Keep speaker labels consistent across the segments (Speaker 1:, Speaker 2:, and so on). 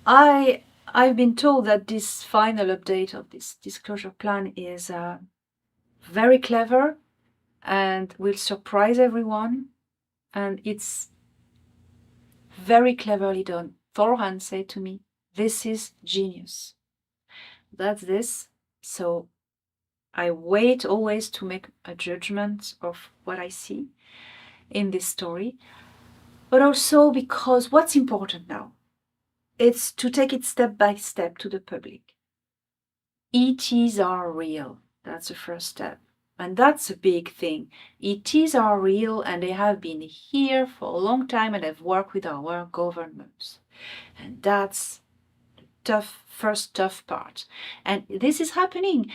Speaker 1: I've been told that this final update of this disclosure plan is very clever and will surprise everyone, and it's very cleverly done. Thorhan said to me, "This is genius." That's this. So I wait always to make a judgment of what I see in this story, but also because what's important now, it's to take it step by step to the public. ETs are real. That's the first step. And that's a big thing. ETs are real and they have been here for a long time and have worked with our governments. And that's the first tough part. And this is happening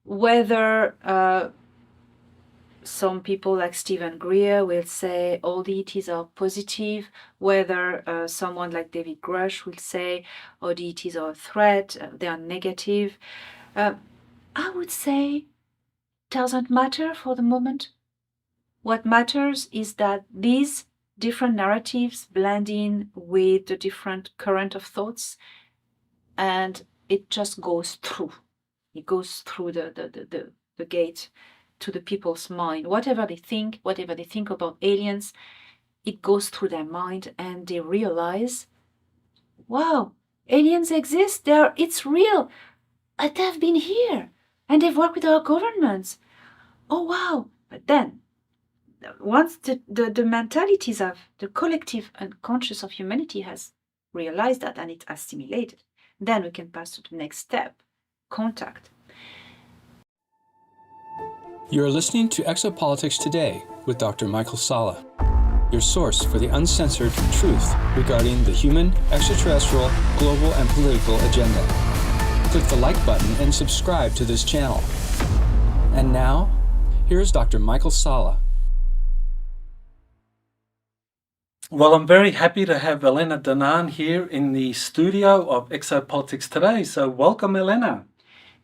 Speaker 1: whether some people like Stephen Greer will say all the ETs are positive, whether someone like David Grush will say all the ETs are a threat, they are negative. I would say doesn't matter for the moment. What matters is that these different narratives blend in with the different current of thoughts, and it just goes through. It goes through the gate to the people's mind. Whatever they think about aliens, it goes through their mind and they realize, wow, aliens exist, it's real. They've been here and they've worked with our governments. Oh wow. But then once the mentalities of the collective unconscious of humanity has realized that and it's assimilated, then we can pass to the next step, contact.
Speaker 2: You're listening to Exopolitics Today with Dr. Michael Salla, your source for the uncensored truth regarding the human, extraterrestrial, global, and political agenda. Click the like button and subscribe to this channel. And now, here's Dr. Michael Salla.
Speaker 3: Well, I'm very happy to have Elena Danaan here in the studio of Exopolitics Today. So welcome, Elena.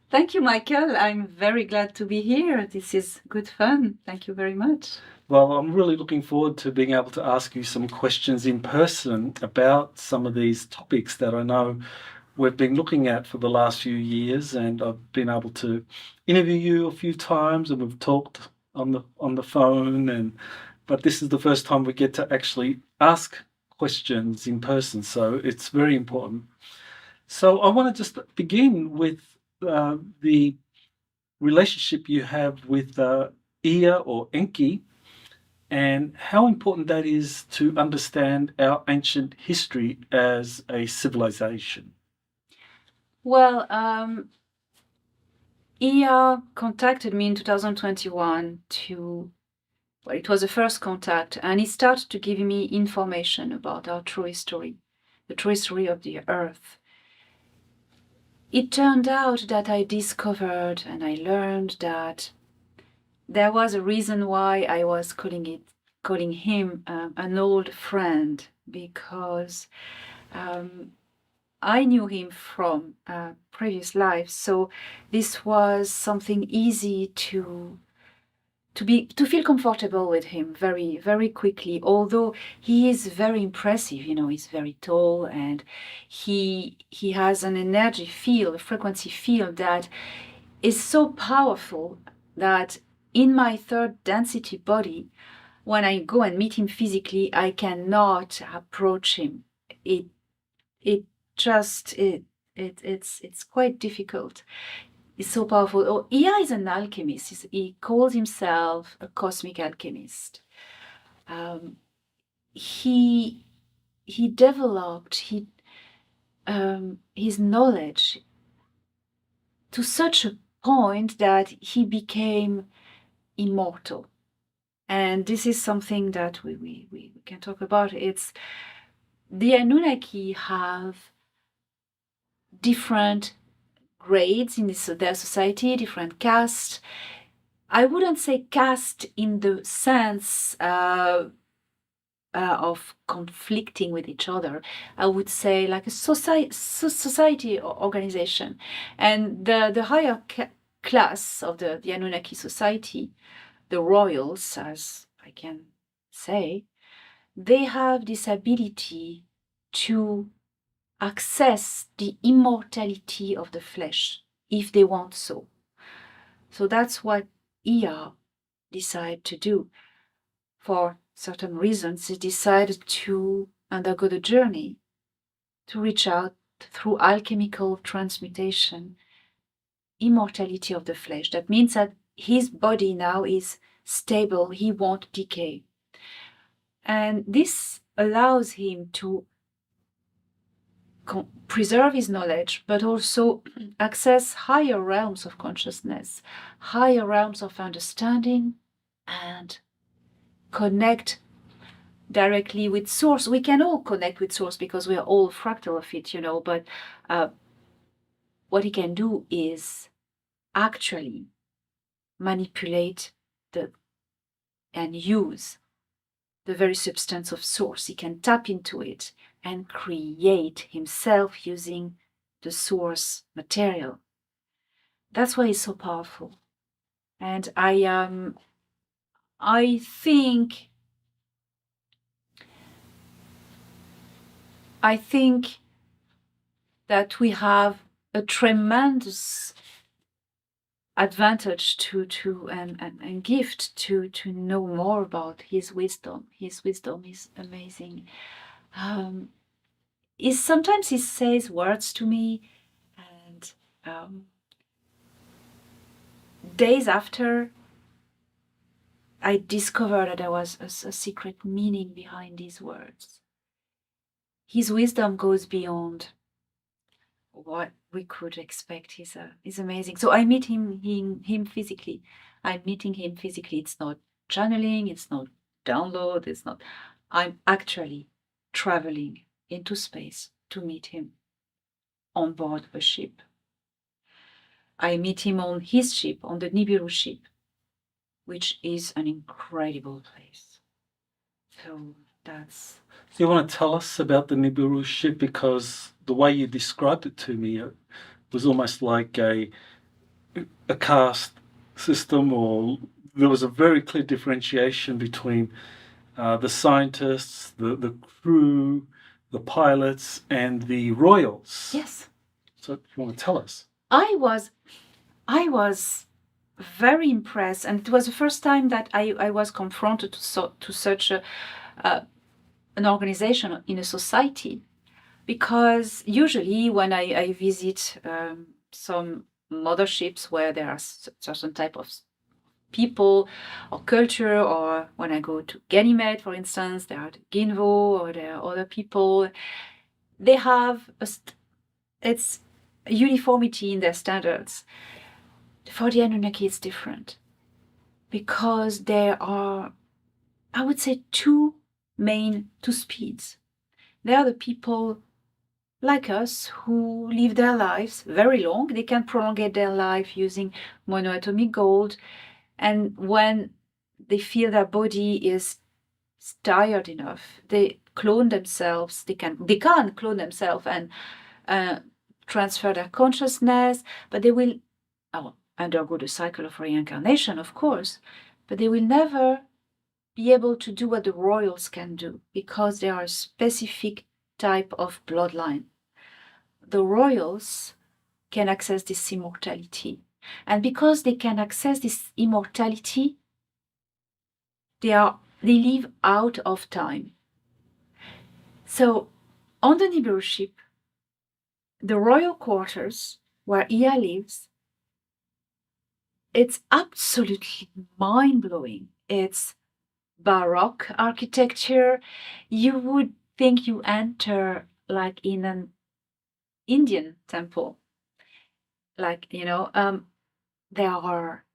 Speaker 1: Thank you, Michael. I'm very glad to be here. This is good fun. Thank you very much.
Speaker 3: Well, I'm really looking forward to being able to ask you some questions in person about some of these topics that I know we've been looking at for the last few years, and I've been able to interview you a few times, and we've talked on the phone, but this is the first time we get to actually ask questions in person, so it's very important. So I want to just begin with the relationship you have with Ea or Enki, and how important that is to understand our ancient history as a civilization.
Speaker 1: Well, Ea contacted me in 2021 it was the first contact, and he started to give me information about our true history, the true history of the Earth. It turned out that I discovered and I learned that there was a reason why I was calling him an old friend, because I knew him from previous lives. So this was something easy to feel comfortable with him very, very quickly, although he is very impressive. He's very tall, and he has an energy field, a frequency field that is so powerful that in my third density body, when I go and meet him physically, I cannot approach him. It's quite difficult. Is so powerful. Ea is an alchemist. He calls himself a cosmic alchemist. He developed his knowledge to such a point that he became immortal. And this is something that we can talk about. It's the Anunnaki have different grades in their society, different castes. I wouldn't say caste in the sense of conflicting with each other. I would say like a society organization. And the higher class of the Anunnaki society, the royals, as I can say, they have this ability to access the immortality of the flesh if they want so. So that's what Ea decided to do. For certain reasons, he decided to undergo the journey to reach out through alchemical transmutation, immortality of the flesh. That means that his body now is stable, he won't decay. And this allows him to preserve his knowledge, but also access higher realms of consciousness, higher realms of understanding, and connect directly with source. We can all connect with source because we are all fractal of it, but what he can do is actually manipulate and use the very substance of source. He can tap into it and create himself using the source material. That's why he's so powerful. And I think that we have a tremendous advantage and gift to know more about his wisdom. His wisdom is amazing. Sometimes he says words to me, and days after, I discovered that there was a secret meaning behind these words. His wisdom goes beyond what we could expect. He's amazing. So I meet him physically. I'm meeting him physically. It's not channeling, it's not download, it's not. I'm actually traveling into space to meet him on board a ship. I meet him on his ship, on the Nibiru ship, which is an incredible place. So that's...
Speaker 3: Do you want to tell us about the Nibiru ship? Because the way you described it to me, it was almost like a caste system, or there was a very clear differentiation between the scientists, the crew, the pilots, and the royals.
Speaker 1: Yes.
Speaker 3: So if you want to tell us.
Speaker 1: I was very impressed, and it was the first time that I was confronted to such an organization in a society, because usually when I visit some motherships where there are certain type of people or culture, or when I go to Ganymede, for instance, there are the Ginvo, or there are other people, they have it's uniformity in their standards. For the Anunnaki, it's different, because there are, I would say, two speeds. There are the people like us who live their lives very long. They can prolongate their life using monoatomic gold, and when they feel their body is tired enough, they clone themselves. They can clone themselves and transfer their consciousness, but they will undergo the cycle of reincarnation, of course, but they will never be able to do what the royals can do, because they are a specific type of bloodline. The royals can access this immortality, and because they can access this immortality, they live out of time. So on the Nibiru ship, the royal quarters where Ea lives, it's absolutely mind-blowing. It's Baroque architecture. You would think you enter like in an Indian temple. There are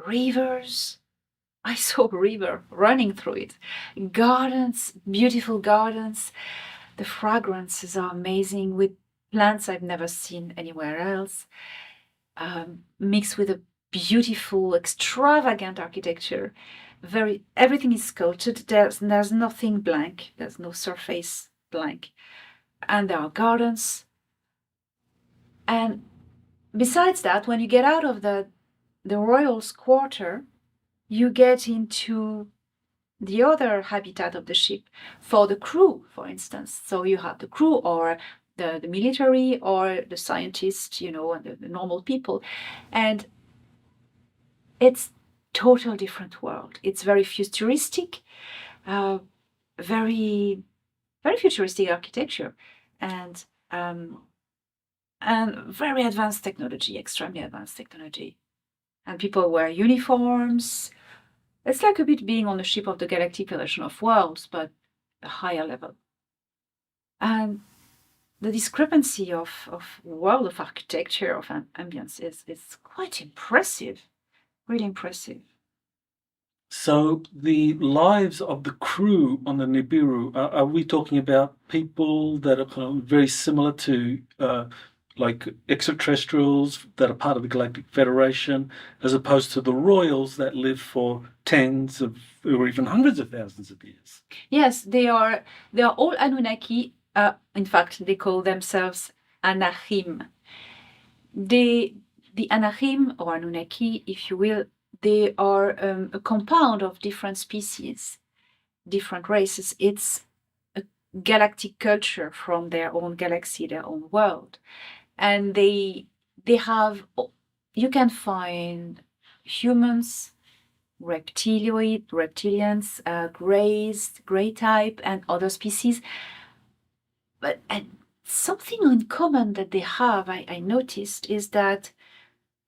Speaker 1: rivers. I saw a river running through it. Gardens, beautiful gardens. The fragrances are amazing, with plants I've never seen anywhere else, mixed with a beautiful, extravagant architecture. Everything is sculpted. There's nothing blank. There's no surface blank. And there are gardens. And besides that, when you get out of the royals' quarter, you get into the other habitat of the ship for the crew, for instance. So you have the crew, or the military or the scientists, and the normal people. And it's total different world. It's very futuristic, very, very futuristic architecture, and very advanced technology, extremely advanced technology. And people wear uniforms. It's like a bit being on the ship of the Galactic Federation of Worlds, but a higher level. And the discrepancy of world of architecture, of ambience, is quite impressive, really impressive.
Speaker 3: So the lives of the crew on the Nibiru, are we talking about people that are kind of very similar to like extraterrestrials that are part of the Galactic Federation, as opposed to the royals that live for tens of or even hundreds of thousands of years?
Speaker 1: Yes, they are all Anunnaki. In fact, they call themselves Anahim. The Anahim, or Anunnaki, if you will, they are a compound of different species, different races. It's a galactic culture from their own galaxy, their own world. And they have, you can find humans, reptilians, grey type, and other species. But something in common that they have, I noticed, is that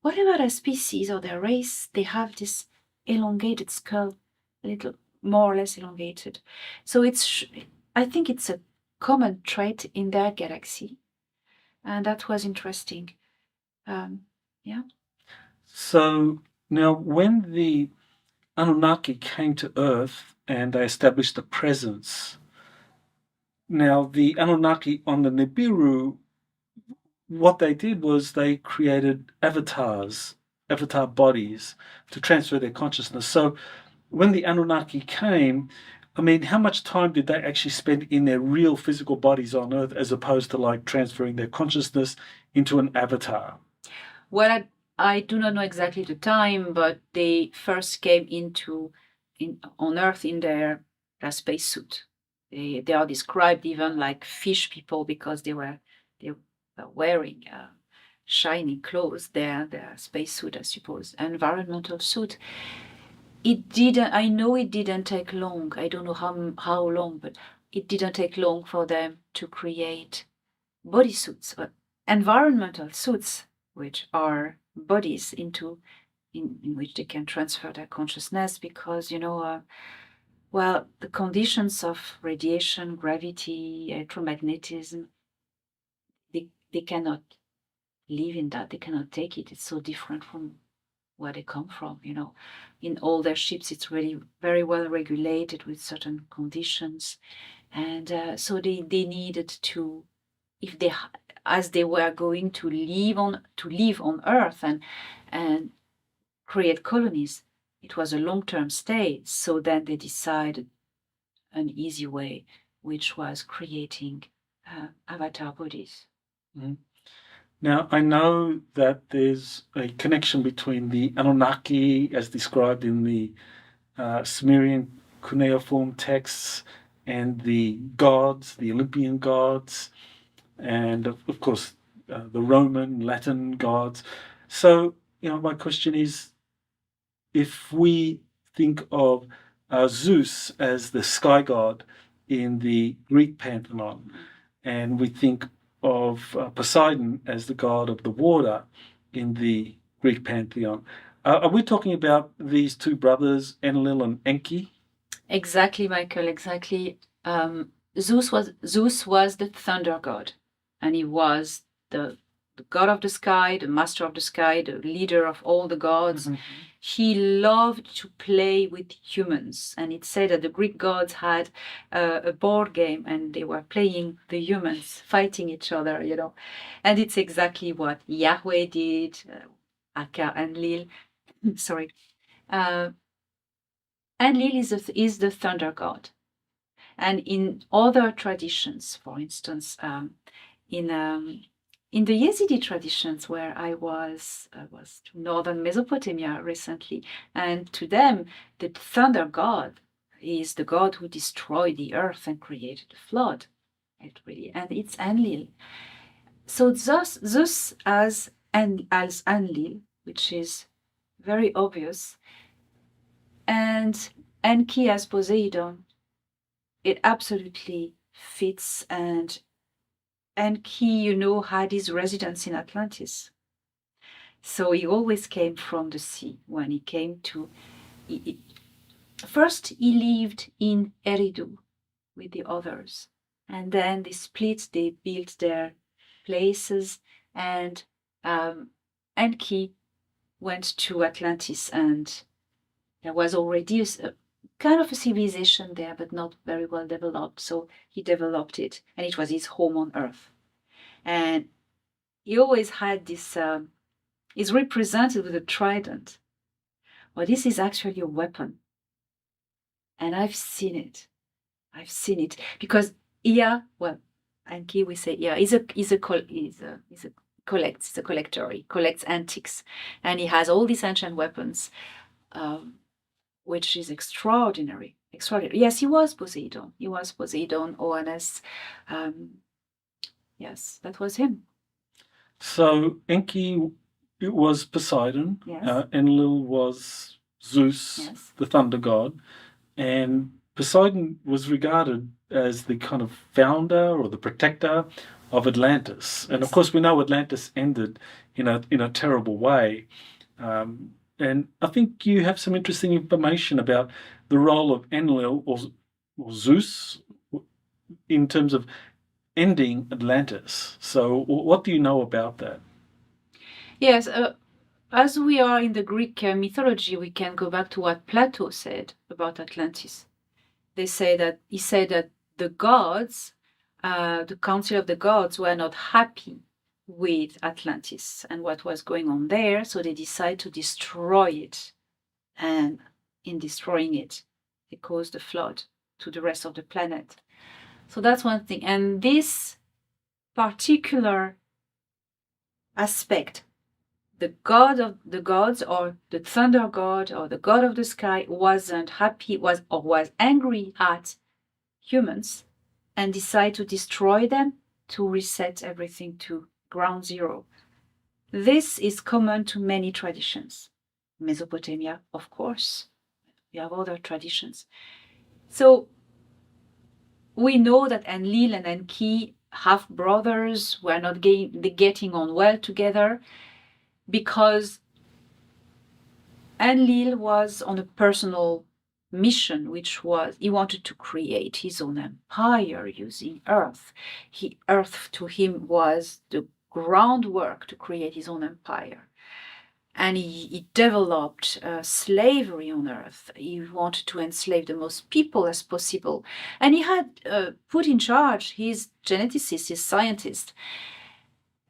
Speaker 1: whatever their species or their race, they have this elongated skull, a little more or less elongated. So I think it's a common trait in their galaxy. And that was interesting. Yeah.
Speaker 3: So now when the Anunnaki came to Earth and they established a presence, now the Anunnaki on the Nibiru, what they did was they created avatar bodies to transfer their consciousness. So when the Anunnaki came, I mean, how much time did they actually spend in their real physical bodies on Earth as opposed to like transferring their consciousness into an avatar?
Speaker 1: Well, I do not know exactly the time, but they first came on Earth in their spacesuit. They are described even like fish people because they were wearing shiny clothes, their spacesuit, I suppose, environmental suit. I know it didn't take long. I don't know how long, but it didn't take long for them to create bodysuits, environmental suits, which are bodies in which they can transfer their consciousness, because the conditions of radiation, gravity, electromagnetism, they cannot live in that. They cannot take it. It's so different from where they come from. In all their ships, it's really very well regulated with certain conditions, and so they needed to, as they were going to live on Earth and create colonies, it was a long-term stay. So then they decided an easy way, which was creating avatar bodies.
Speaker 3: Mm-hmm. Now, I know that there's a connection between the Anunnaki, as described in the Sumerian cuneiform texts, and the gods, the Olympian gods, and of course the Roman, Latin gods. So, my question is, if we think of Zeus as the sky god in the Greek pantheon, and we think of Poseidon as the god of the water in the Greek pantheon, are we talking about these two brothers, Enlil and Enki?
Speaker 1: Exactly, Michael, exactly. Zeus was the thunder god, and he was the god of the sky, the master of the sky, the leader of all the gods. Mm-hmm. He loved to play with humans, and it said that the Greek gods had a board game, and they were playing the humans, fighting each other, And it's exactly what Yahweh did, aka Enlil. Sorry. Enlil is the thunder god. And in other traditions, for instance, in the Yazidi traditions, where I was to northern Mesopotamia recently, and to them, the thunder god is the god who destroyed the earth and created the flood. and it's Enlil. So Zeus as Enlil, which is very obvious, and Enki as Poseidon, it absolutely fits. And Enki, had his residence in Atlantis. So he always came from the sea. When he came to... First, he lived in Eridu with the others. And then they split, they built their places. And Enki went to Atlantis, and there was already a kind of a civilization there, but not very well developed. So he developed it, and it was his home on Earth. And he always had this, is represented with a trident. Well, this is actually a weapon. And I've seen it. Because Enki, we say, he's a collector. He collects antiques, and he has all these ancient weapons, which is extraordinary. Yes, he was Poseidon. Oannes. Yes, that was him.
Speaker 3: So Enki, it was Poseidon.
Speaker 1: Yes.
Speaker 3: Enlil was Zeus,
Speaker 1: Yes.
Speaker 3: the thunder god, and Poseidon was regarded as the kind of founder or the protector of Atlantis. And of course, we know Atlantis ended in a terrible way. And I think you have some interesting information about the role of Enlil or Zeus in terms of ending Atlantis. So what do you know about that?
Speaker 1: Yes, as we are in the Greek mythology, we can go back to what Plato said about Atlantis. He said that the gods, the council of the gods, were not happy with Atlantis and what was going on there, so they decided to destroy it. And in destroying it, they caused a flood to the rest of the planet. So that's one thing. And this particular aspect, the god of the gods, or the thunder god, or the god of the sky, wasn't happy, was angry at humans, and decided to destroy them, to reset everything to ground zero. This is common to many traditions. Mesopotamia, of course. We have other traditions. So we know that Enlil and Enki, half brothers, were not getting on well together, because Enlil was on a personal mission, which was he wanted to create his own empire using Earth. Earth to him was the groundwork to create his own empire. And he developed slavery on Earth. He wanted to enslave the most people as possible. And he had put in charge his geneticist, his scientist.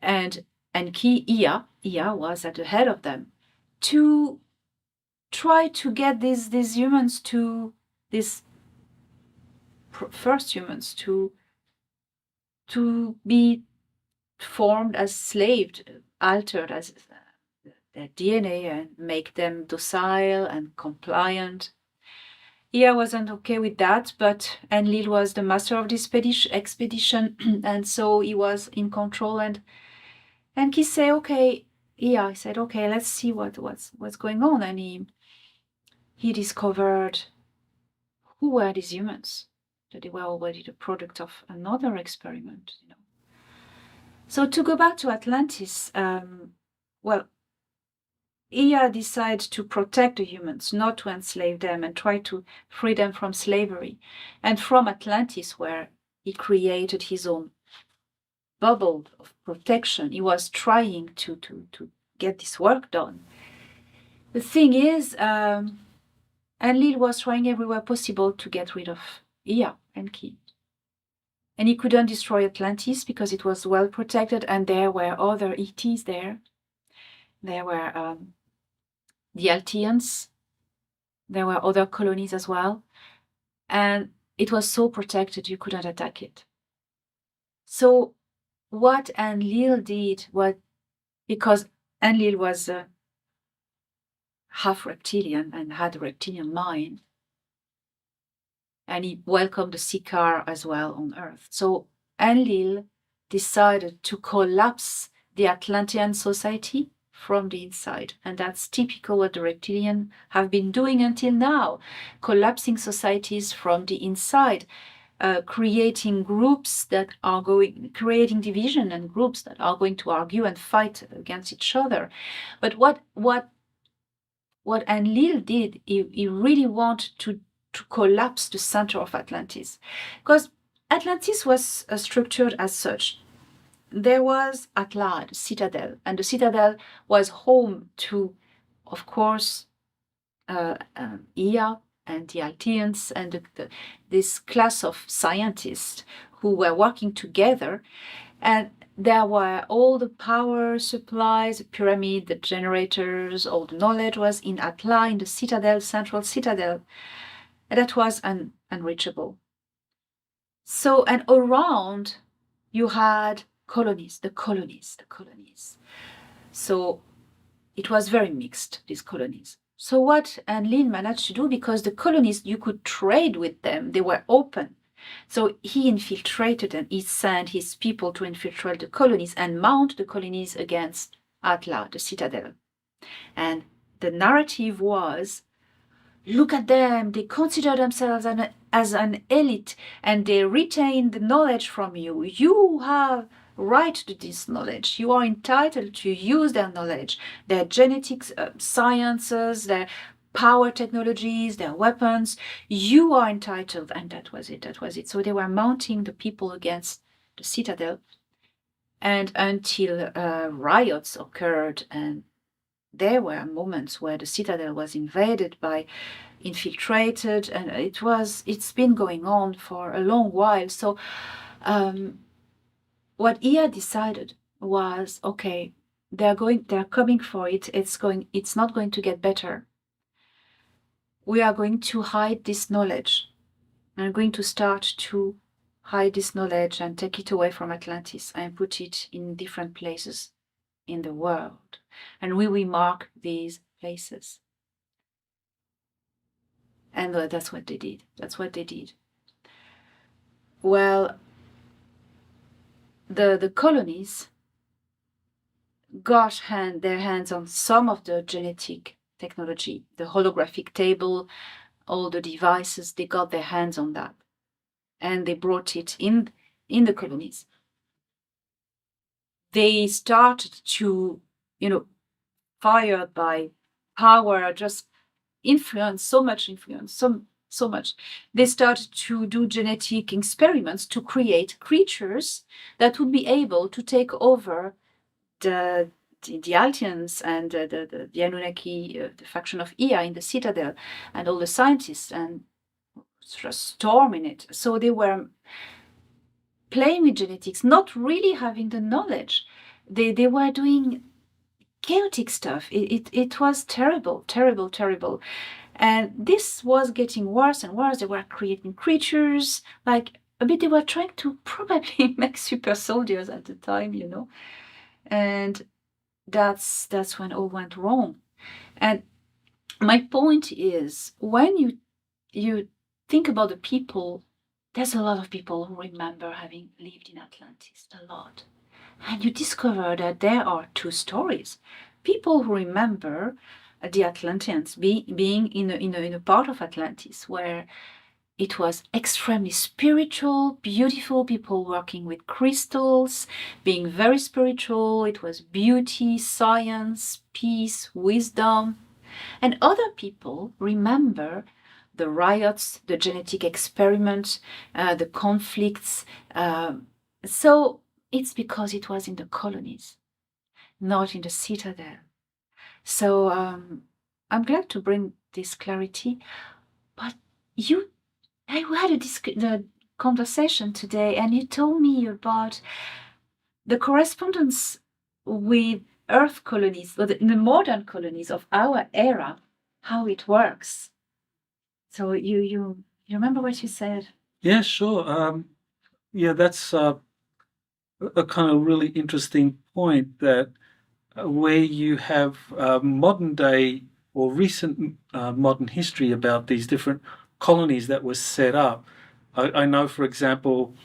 Speaker 1: And Ea was at the head of them, to try to get these humans to, these first humans, to be formed as slaves, altered as their DNA, and make them docile and compliant. Ea wasn't okay with that, but Enlil was the master of the expedition, and so he was in control. And he said, okay, let's see what's going on. And he discovered who were these humans, that they were already the product of another experiment. So to go back to Atlantis, Ea decided to protect the humans, not to enslave them, and try to free them from slavery. And from Atlantis, where he created his own bubble of protection, he was trying to get this work done. The thing is, Enlil was trying everywhere possible to get rid of Ea, Enki. And he couldn't destroy Atlantis because it was well protected, and there were other ETs there. There were the Altians. There were other colonies as well. And it was so protected you couldn't attack it. So what Enlil did was, because Enlil was half reptilian and had a reptilian mind, and he welcomed the Sikar as well on Earth. So Enlil decided to collapse the Atlantean society from the inside. And that's typical what the reptilian have been doing until now, collapsing societies from the inside, creating groups that are creating division and groups that are going to argue and fight against each other. But what Enlil did, he really wanted to collapse the center of Atlantis, because Atlantis was structured as such. There was Atlad, citadel, and the citadel was home to, of course, Ea and the Alteans and this class of scientists who were working together. And there were all the power supplies, the pyramid, the generators, all the knowledge was in Atla, in the citadel, central citadel. And that was unreachable. So, and around you had colonies, the colonies. So it was very mixed, these colonies. So what Enlil managed to do, because the colonies, you could trade with them, they were open. So he infiltrated and he sent his people to infiltrate the colonies and mount the colonies against Atla, the citadel. And the narrative was, look at them, they consider themselves as an elite and they retain the knowledge from you. You have right to this knowledge. You are entitled to use their knowledge, their genetics, sciences, their power technologies, their weapons. You are entitled, and that was it. So they were mounting the people against the citadel, and until riots occurred, and there were moments where the citadel was invaded by infiltrated, and it's been going on for a long while. So what Ea decided was, okay, they're coming for it. It's not going to get better. We are going to hide this knowledge. I'm going to start to hide this knowledge and take it away from Atlantis and put it in different places in the world. And we will mark these places. And that's what they did. Well, the colonies got their hands on some of the genetic technology, the holographic table, all the devices, they got their hands on that. And they brought it in the colonies. They started to, fired by power, just so much influence. They started to do genetic experiments to create creatures that would be able to take over the Alteans and the Anunnaki, the faction of Ea in the citadel, and all the scientists, and just storming it. So they were playing with genetics, not really having the knowledge. They were doing chaotic stuff. It was terrible. And this was getting worse and worse. They were creating creatures, they were trying to probably make super soldiers at the time, And that's when all went wrong. And my point is, when you think about the people, there's a lot of people who remember having lived in Atlantis, a lot. And you discover that there are two stories. People who remember the Atlanteans being in a part of Atlantis where it was extremely spiritual, beautiful, people working with crystals, being very spiritual. It was beauty, science, peace, wisdom. And other people remember the riots, the genetic experiments, the conflicts. So it's because it was in the colonies, not in the citadel. So I'm glad to bring this clarity. But I had a conversation today, and you told me about the correspondence with Earth colonies, or the modern colonies of our era, how it works. So you remember what you said?
Speaker 3: Yeah, sure. That's a kind of really interesting point, that where you have modern day or recent modern history about these different colonies that were set up. I know, for example,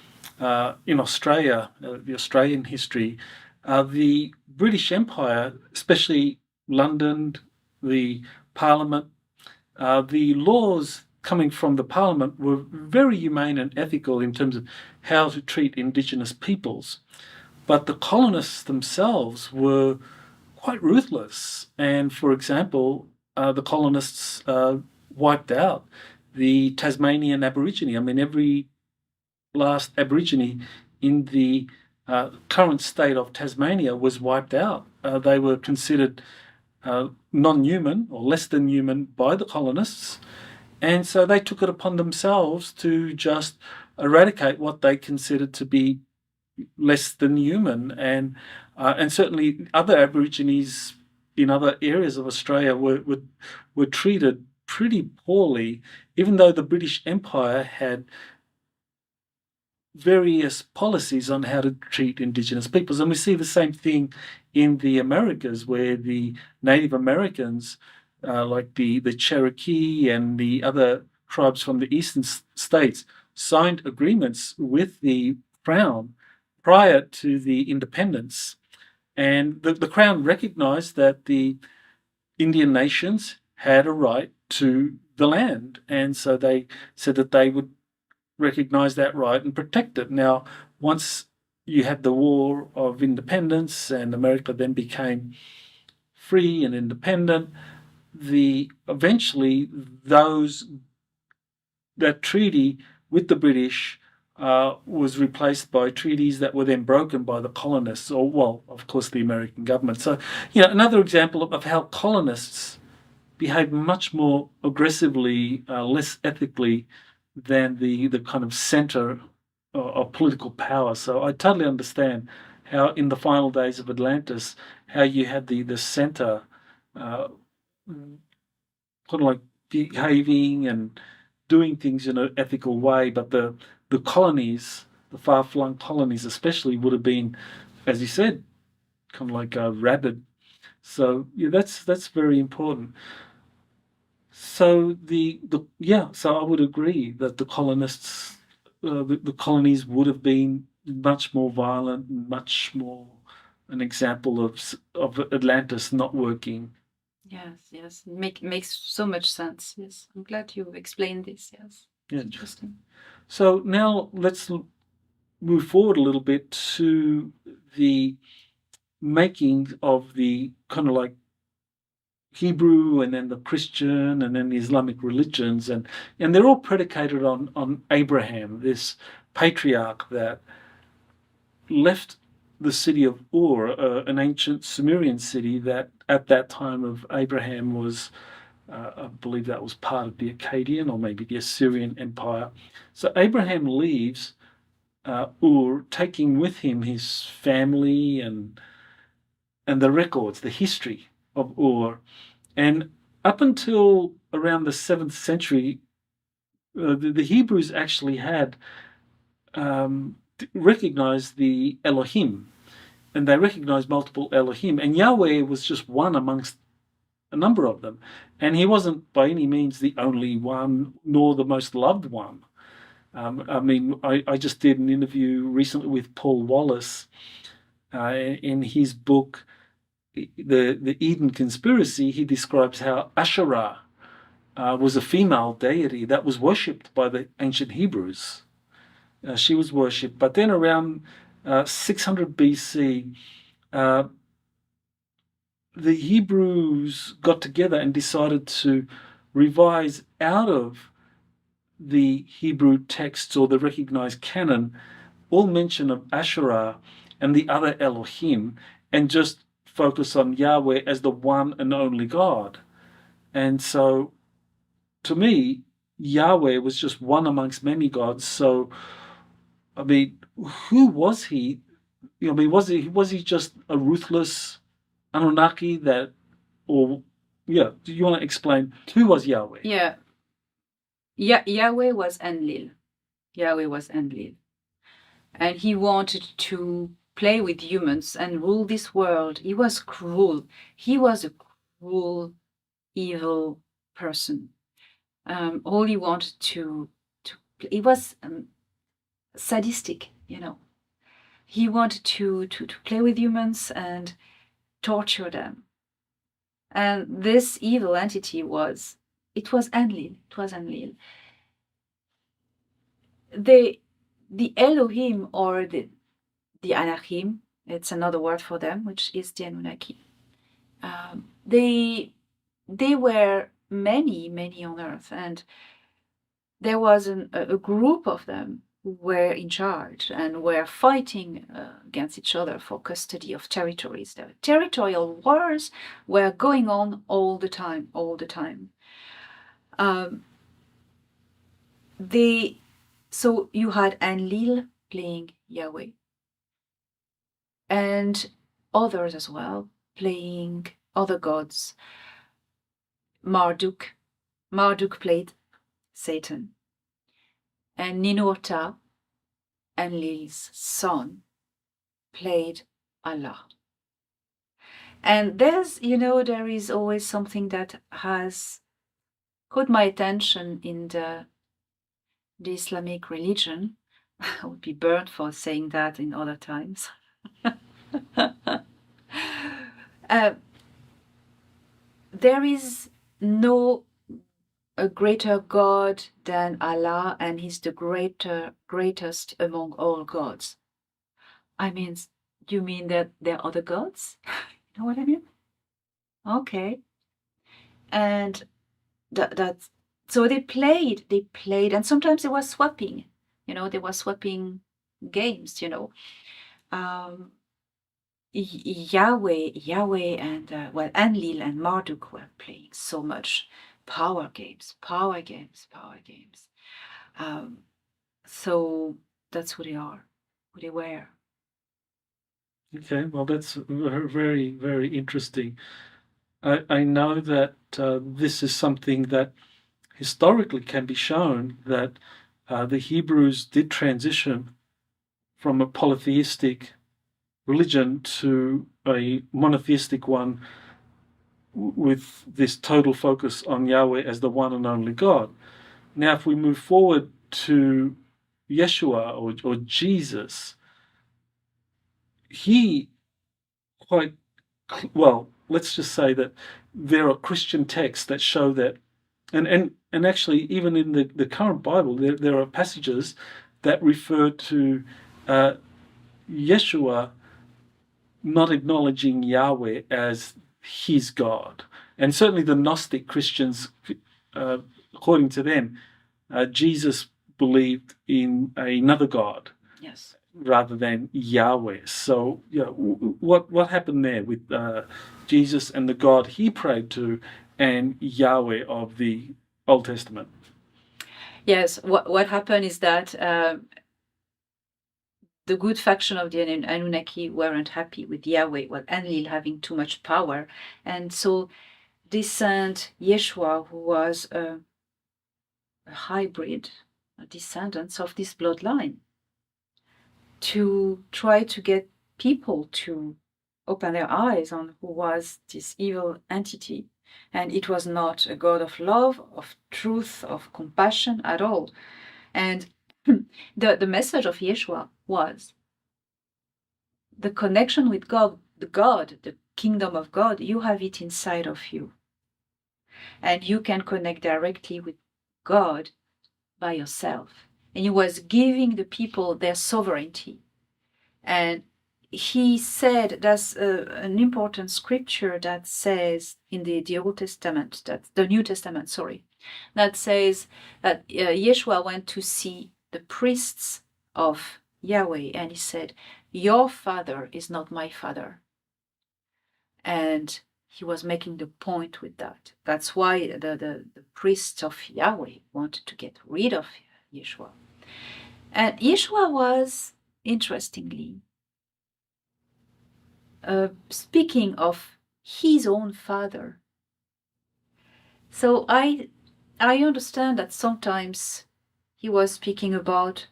Speaker 3: in Australia, the Australian history, the British Empire, especially London, the Parliament, the laws coming from the Parliament were very humane and ethical in terms of how to treat Indigenous peoples. But the colonists themselves were quite ruthless. And for example, the colonists wiped out the Tasmanian Aborigine. I mean, every last Aborigine in the current state of Tasmania was wiped out. They were considered non-human or less than human by the colonists. And so they took it upon themselves to just eradicate what they considered to be less than human. And certainly other Aborigines in other areas of Australia were treated pretty poorly, even though the British Empire had various policies on how to treat Indigenous peoples. And we see the same thing in the Americas, where the Native Americans, like the Cherokee and the other tribes from the eastern states, signed agreements with the Crown prior to the independence. And the Crown recognized that the Indian nations had a right to the land. And so they said that they would recognize that right and protect it. Now, once you had the War of Independence and America then became free and independent, eventually that treaty with the British was replaced by treaties that were then broken by the colonists, or, well, of course, the American government. So, another example of how colonists behave much more aggressively, less ethically than the kind of center of political power. So I totally understand how in the final days of Atlantis, how you had the center kind of like behaving and doing things in an ethical way, but the colonies, the far-flung colonies especially, would have been, as you said, kind of like rabid. So that's very important. So so I would agree that the colonists, the colonies would have been much more violent, much more an example of Atlantis not working.
Speaker 1: Yes. Makes so much sense. Yes, I'm glad you explained this. Yes.
Speaker 3: Yeah,
Speaker 1: Interesting.
Speaker 3: So now let's move forward a little bit to the making of the kind of like Hebrew and then the Christian and then the Islamic religions, and they're all predicated on Abraham, this patriarch that left the city of Ur, an ancient Sumerian city that at that time of Abraham was, I believe that was part of the Akkadian or maybe the Assyrian Empire. So Abraham leaves Ur, taking with him his family and the records, the history of Ur. And up until around the 7th century, the Hebrews actually had recognized the Elohim, and they recognized multiple Elohim, and Yahweh was just one amongst a number of them. And he wasn't by any means the only one, nor the most loved one. I just did an interview recently with Paul Wallace in his book, the Eden Conspiracy. He describes how Asherah was a female deity that was worshipped by the ancient Hebrews. She was worshipped. But then around 600 BC, the Hebrews got together and decided to revise out of the Hebrew texts or the recognized canon all mention of Asherah and the other Elohim, and just focus on Yahweh as the one and only God. And so, to me, Yahweh was just one amongst many gods. So, I mean, who was he? Was he just a ruthless Anunnaki do you want to explain who was Yahweh?
Speaker 1: Yeah. Yahweh was Enlil. And he wanted to play with humans and rule this world. He was cruel. He was a cruel, evil person. All he wanted he was sadistic. He wanted to play with humans and torture them. And this evil entity was Enlil. It was Enlil. The Elohim, or the Anahim, it's another word for them, which is the Anunnaki. They were many on Earth, and there was a group of them who were in charge and were fighting against each other for custody of territories. The territorial wars were going on all the time. So you had Enlil playing Yahweh, and others as well playing other gods. Marduk played Satan, and Ninurta, Enlil's son, played Allah. And there is always something that has caught my attention in the Islamic religion. I would be burned for saying that in other times. There is no a greater God than Allah, and He's the greatest among all gods. I mean, you mean that there are other gods? You know what I mean? Okay. And that's so they played, and sometimes they were swapping. They were swapping games. Yahweh and Enlil and Marduk were playing so much power games. So that's who they are, who they were.
Speaker 3: Okay, well, that's very, very interesting. I know that this is something that historically can be shown, that the Hebrews did transition from a polytheistic religion to a monotheistic one with this total focus on Yahweh as the one and only God. Now, if we move forward to Yeshua or Jesus, he quite well, let's just say that there are Christian texts that show that, and actually even in the current Bible, there are passages that refer to Yeshua not acknowledging Yahweh as his God. And certainly the Gnostic Christians, according to them, Jesus believed in another God.
Speaker 1: Yes.
Speaker 3: Rather than Yahweh. So, what happened there with Jesus and the God he prayed to, and Yahweh of the Old Testament?
Speaker 1: Yes, what happened is that the good faction of the Anunnaki weren't happy with Yahweh, Enlil having too much power, and so they sent Yeshua, who was a hybrid, a descendant of this bloodline, to try to get people to open their eyes on who was this evil entity. And it was not a God of love, of truth, of compassion at all. And the message of Yeshua was the connection with God, the kingdom of God, you have it inside of you. And you can connect directly with God by yourself. And he was giving the people their sovereignty. And he said, that's an important scripture that says in the Old Testament, the New Testament, that says that Yeshua went to see the priests of Yahweh, and he said, your father is not my father. And he was making the point with that. That's why the priests of Yahweh wanted to get rid of Yeshua. And Yeshua was, interestingly, speaking of his own father. So I understand that sometimes he was speaking about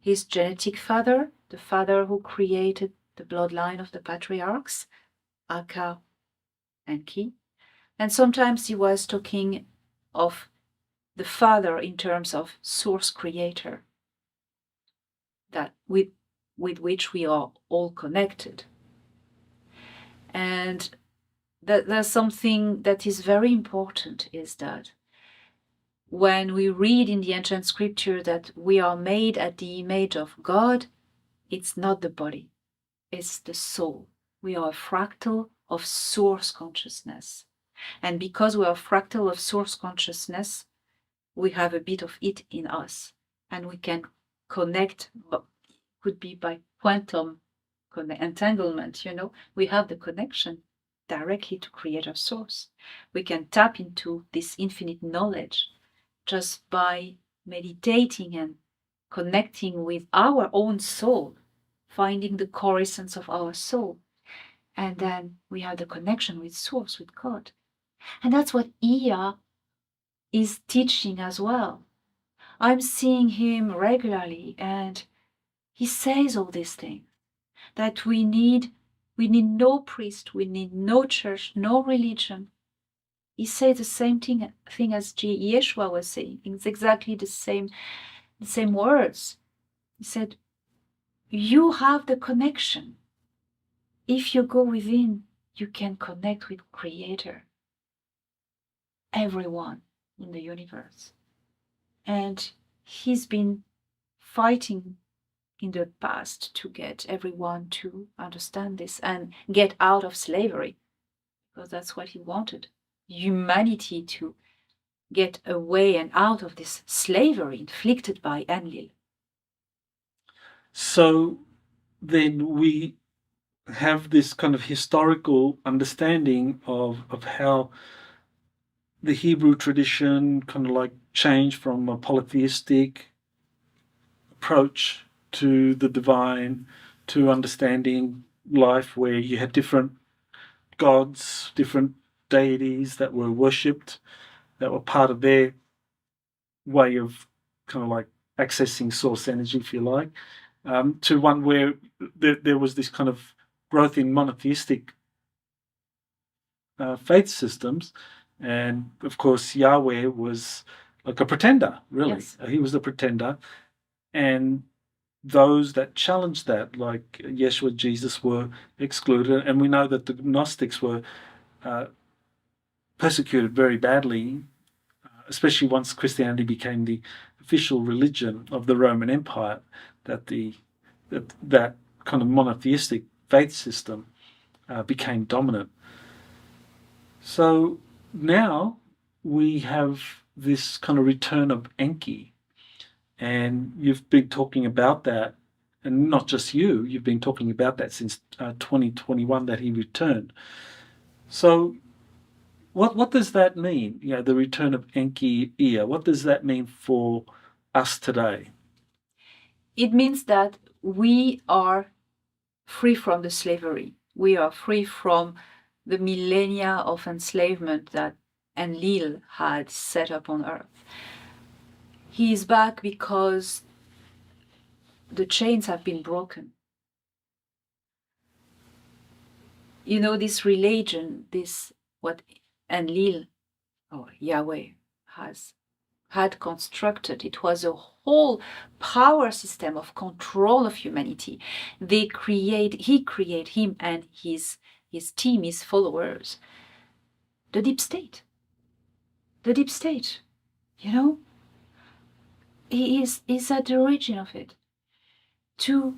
Speaker 1: his genetic father, the father who created the bloodline of the patriarchs, Aka, Enki. And sometimes he was talking of the father in terms of source creator, that with with which we are all connected. And there's something that is very important, is that when we read in the ancient scripture that we are made at the image of God, it's not the body, it's the soul. We are a fractal of source consciousness. And because we are a fractal of source consciousness, we have a bit of it in us. And we can connect, could be by quantum entanglement, we have the connection directly to Creator Source. We can tap into this infinite knowledge just by meditating and connecting with our own soul, finding the core essence of our soul. And then we have the connection with Source, with God. And that's what Ia is teaching as well. I'm seeing him regularly, and he says all these things, that we need no priest, we need no church, no religion. He said the same thing as Yeshua was saying. It's exactly the same words. He said, you have the connection. If you go within, you can connect with Creator, everyone in the universe. And he's been fighting in the past to get everyone to understand this and get out of slavery, because that's what he wanted, humanity to get away and out of this slavery inflicted by Enlil.
Speaker 3: So then we have this kind of historical understanding of how the Hebrew tradition kind of like changed from a polytheistic approach to the divine, to understanding life where you had different gods, different deities that were worshipped, that were part of their way of kind of like accessing source energy, if you like, to one where there was this kind of growth in monotheistic faith systems. And of course, Yahweh was like a pretender, really.
Speaker 1: Yes.
Speaker 3: He was a pretender. And those that challenged that, like Yeshua, Jesus, were excluded. And we know that the Gnostics were persecuted very badly, especially once Christianity became the official religion of the Roman Empire, that kind of monotheistic faith system became dominant. So now we have this kind of return of Enki, and you've been talking about that, and not just you've been talking about that since 2021 that he returned. So what does that mean? The return of Enki Ea. What does that mean for us today?
Speaker 1: It means that we are free from the slavery. We are free from the millennia of enslavement that Enlil had set up on earth. He is back because the chains have been broken. This religion, what Enlil or Yahweh had constructed, it was a whole power system of control of humanity. He created him and his team, his followers, the deep state. He is at the origin of it. To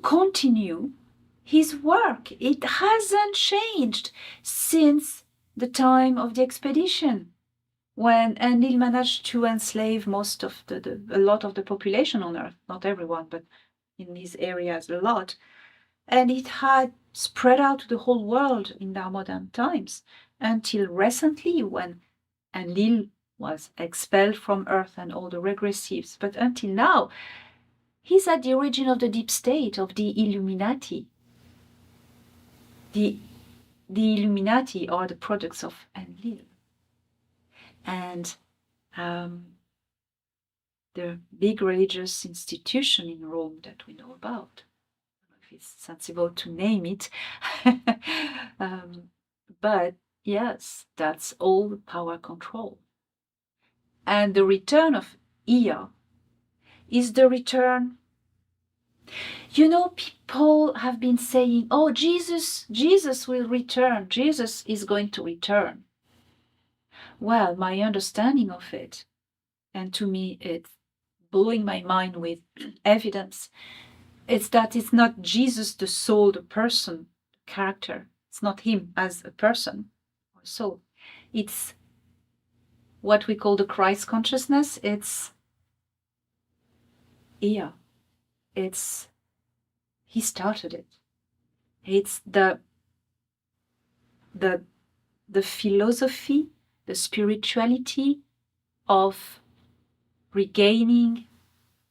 Speaker 1: continue his work. It hasn't changed since the time of the expedition, when Enlil managed to enslave a lot of the population on Earth. Not everyone, but in these areas a lot. And it had spread out to the whole world in our modern times, until recently, when Enlil was expelled from Earth and all the regressives. But until now, he's at the origin of the deep state, of the Illuminati. The Illuminati are the products of Enlil. And the big religious institution in Rome that we know about, I don't know if it's sensible to name it, but yes, that's all power control. And the return of Ea is the return You know, people have been saying, oh, Jesus will return. Jesus is going to return. Well, my understanding of it, and to me it's blowing my mind with evidence, it's that it's not Jesus the soul, the person, the character. It's not him as a person or soul. It's what we call the Christ consciousness. It's he started it. It's the philosophy, the spirituality of regaining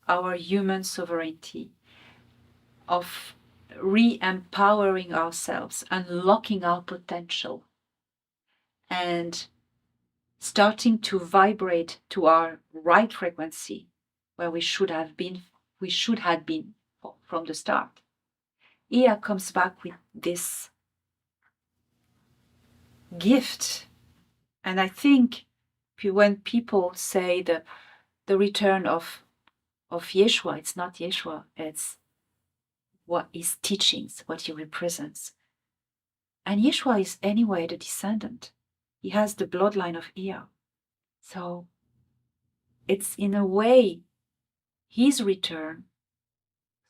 Speaker 1: our human sovereignty, of re-empowering ourselves, unlocking our potential, and starting to vibrate to our right frequency, where we should have been from the start. Ea comes back with this gift. And I think when people say the return of Yeshua, it's not Yeshua, it's what his teachings, what he represents. And Yeshua is anyway the descendant. He has the bloodline of Ea. So it's in a way his return,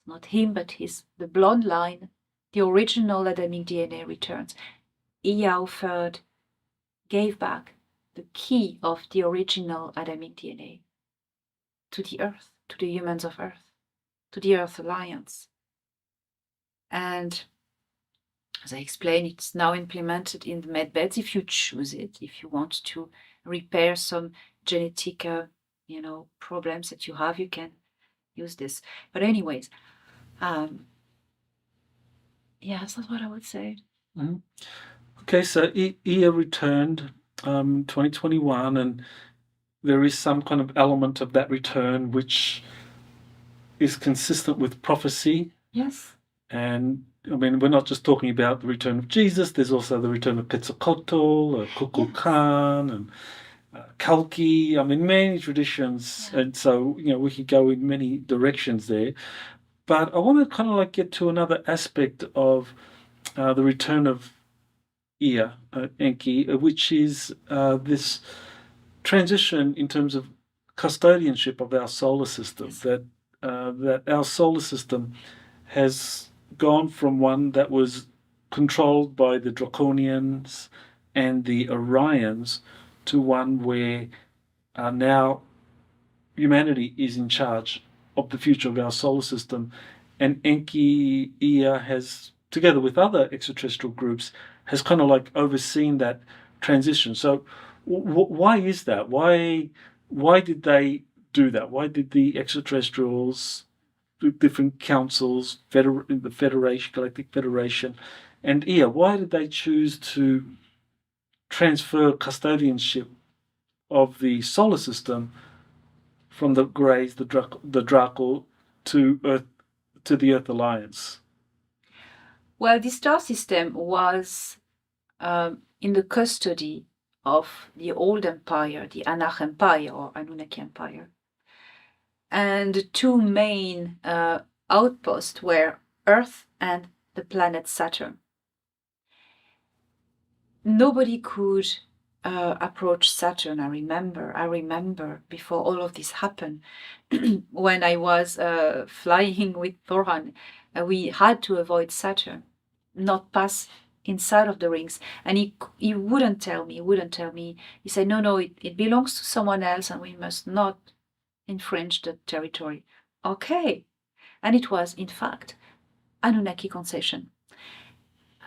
Speaker 1: not him, but the bloodline, the original Adamic DNA returns. Ea offered, gave back the key of the original Adamic DNA to the earth, to the humans of earth, to the Earth Alliance. And as I explained, it's now implemented in the medbeds if you choose it, if you want to repair some genetic problems that you have, you can use this. But anyways, that's what I would say.
Speaker 3: Mm-hmm. Okay, so Ea returned 2021, and there is some kind of element of that return which is consistent with prophecy.
Speaker 1: Yes.
Speaker 3: And I mean, we're not just talking about the return of Jesus, there's also the return of Quetzalcoatl, Kukulkan, and Kalki. I mean, many traditions. Yeah. And so, we could go in many directions there. But I want to kind of get to another aspect of the return of Ea, Enki, which is this transition in terms of custodianship of our solar system. Yes. That our solar system has gone from one that was controlled by the Draconians and the Orions to one where now humanity is in charge of the future of our solar system. And Enki, Ea has, together with other extraterrestrial groups, has kind of overseen that transition. So why is that? Why did they do that? Why did the extraterrestrials, different councils, the Federation, Galactic Federation, and Ea, why did they choose to transfer custodianship of the solar system from the Greys, the Draco, to the Earth Alliance?
Speaker 1: Well, the star system was in the custody of the old empire, the Anak Empire or Anunnaki Empire. And the two main outposts were Earth and the planet Saturn. Nobody could approach Saturn. I remember before all of this happened, when I was flying with Thoran, we had to avoid Saturn, not pass inside of the rings. And he wouldn't tell me. He said, no, it belongs to someone else and we must not infringe the territory. Okay. And it was, in fact, Anunnaki concession.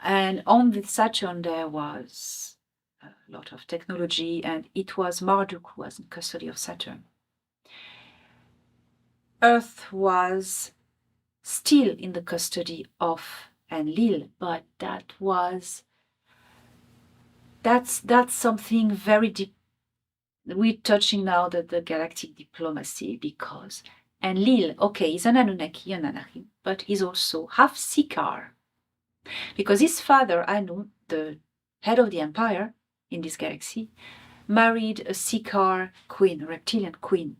Speaker 1: And on the Saturn there was a lot of technology, and it was Marduk who was in custody of Saturn. Earth was still in the custody of Enlil, but that's something very deep. We're touching now the galactic diplomacy, because Enlil, okay, he's an Anunnaki, but he's also half Sikar. Because his father, Anu, the head of the empire in this galaxy, married a Sikar queen, a reptilian queen.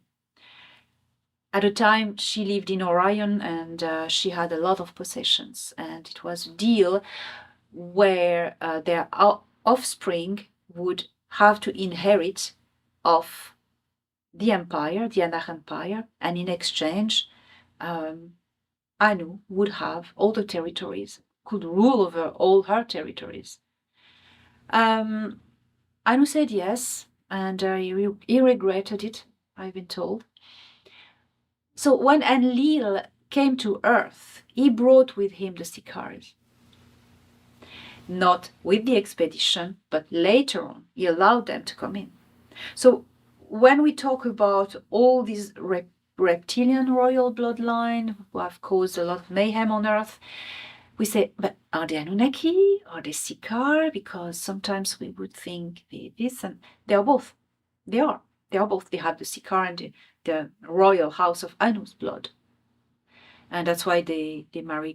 Speaker 1: At the time, she lived in Orion, and she had a lot of possessions. And it was a deal where their offspring would have to inherit of the empire, the Anunnaki empire, and in exchange, Anu would have all the territories, could rule over all her territories. Anu said yes, and he regretted it, I've been told. So when Enlil came to Earth, he brought with him the Sicars. Not with the expedition, but later on, he allowed them to come in. So when we talk about all these reptilian royal bloodline who have caused a lot of mayhem on Earth, we say, but are they Anunnaki? Are they Sicars? Because sometimes we would think this, and they are both. They are both. They have the Sicars and the royal house of Anu's blood. And that's why they marry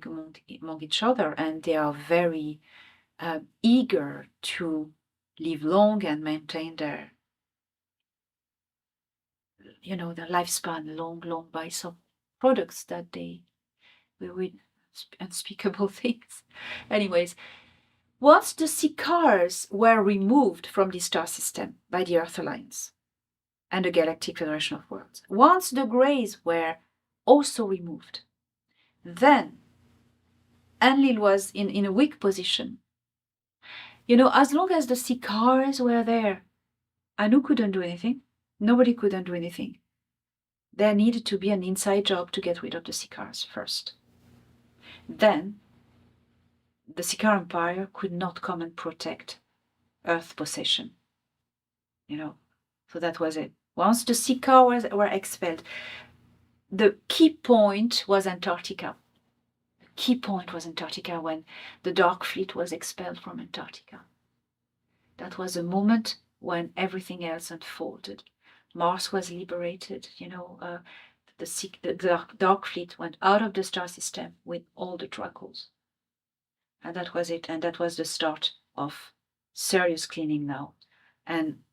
Speaker 1: among each other, and they are very eager to live long and maintain their lifespan long by some products that they with unspeakable things. Anyways, once the Sicars were removed from the star system by the Earth Alliance and the Galactic Federation of Worlds, once the Greys were also removed, then Enlil was in a weak position. As long as the Sicars were there, Anu couldn't do anything. Nobody couldn't do anything. There needed to be an inside job to get rid of the Sicars first. Then, the Sicar Empire could not come and protect Earth possession. So that was it. Once the Sicars were expelled, the key point was Antarctica. The key point was Antarctica when the Dark Fleet was expelled from Antarctica. That was a moment when everything else unfolded. Mars was liberated, the Dark Fleet went out of the star system with all the Dracos. And that was it. And that was the start of serious cleaning now. And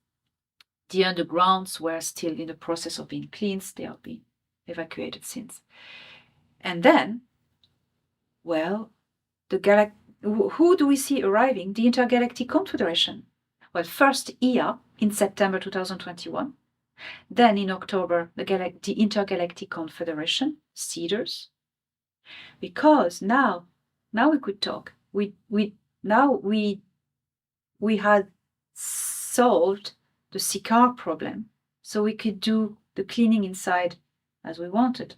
Speaker 1: the undergrounds were still in the process of being cleansed. They have been evacuated since. And then, well, who do we see arriving? The Intergalactic Confederation. Well, first Ea in September 2021. Then in October, the Intergalactic Confederation, Cedars. Because now we could talk. We had solved the Sicar problem, so we could do the cleaning inside as we wanted,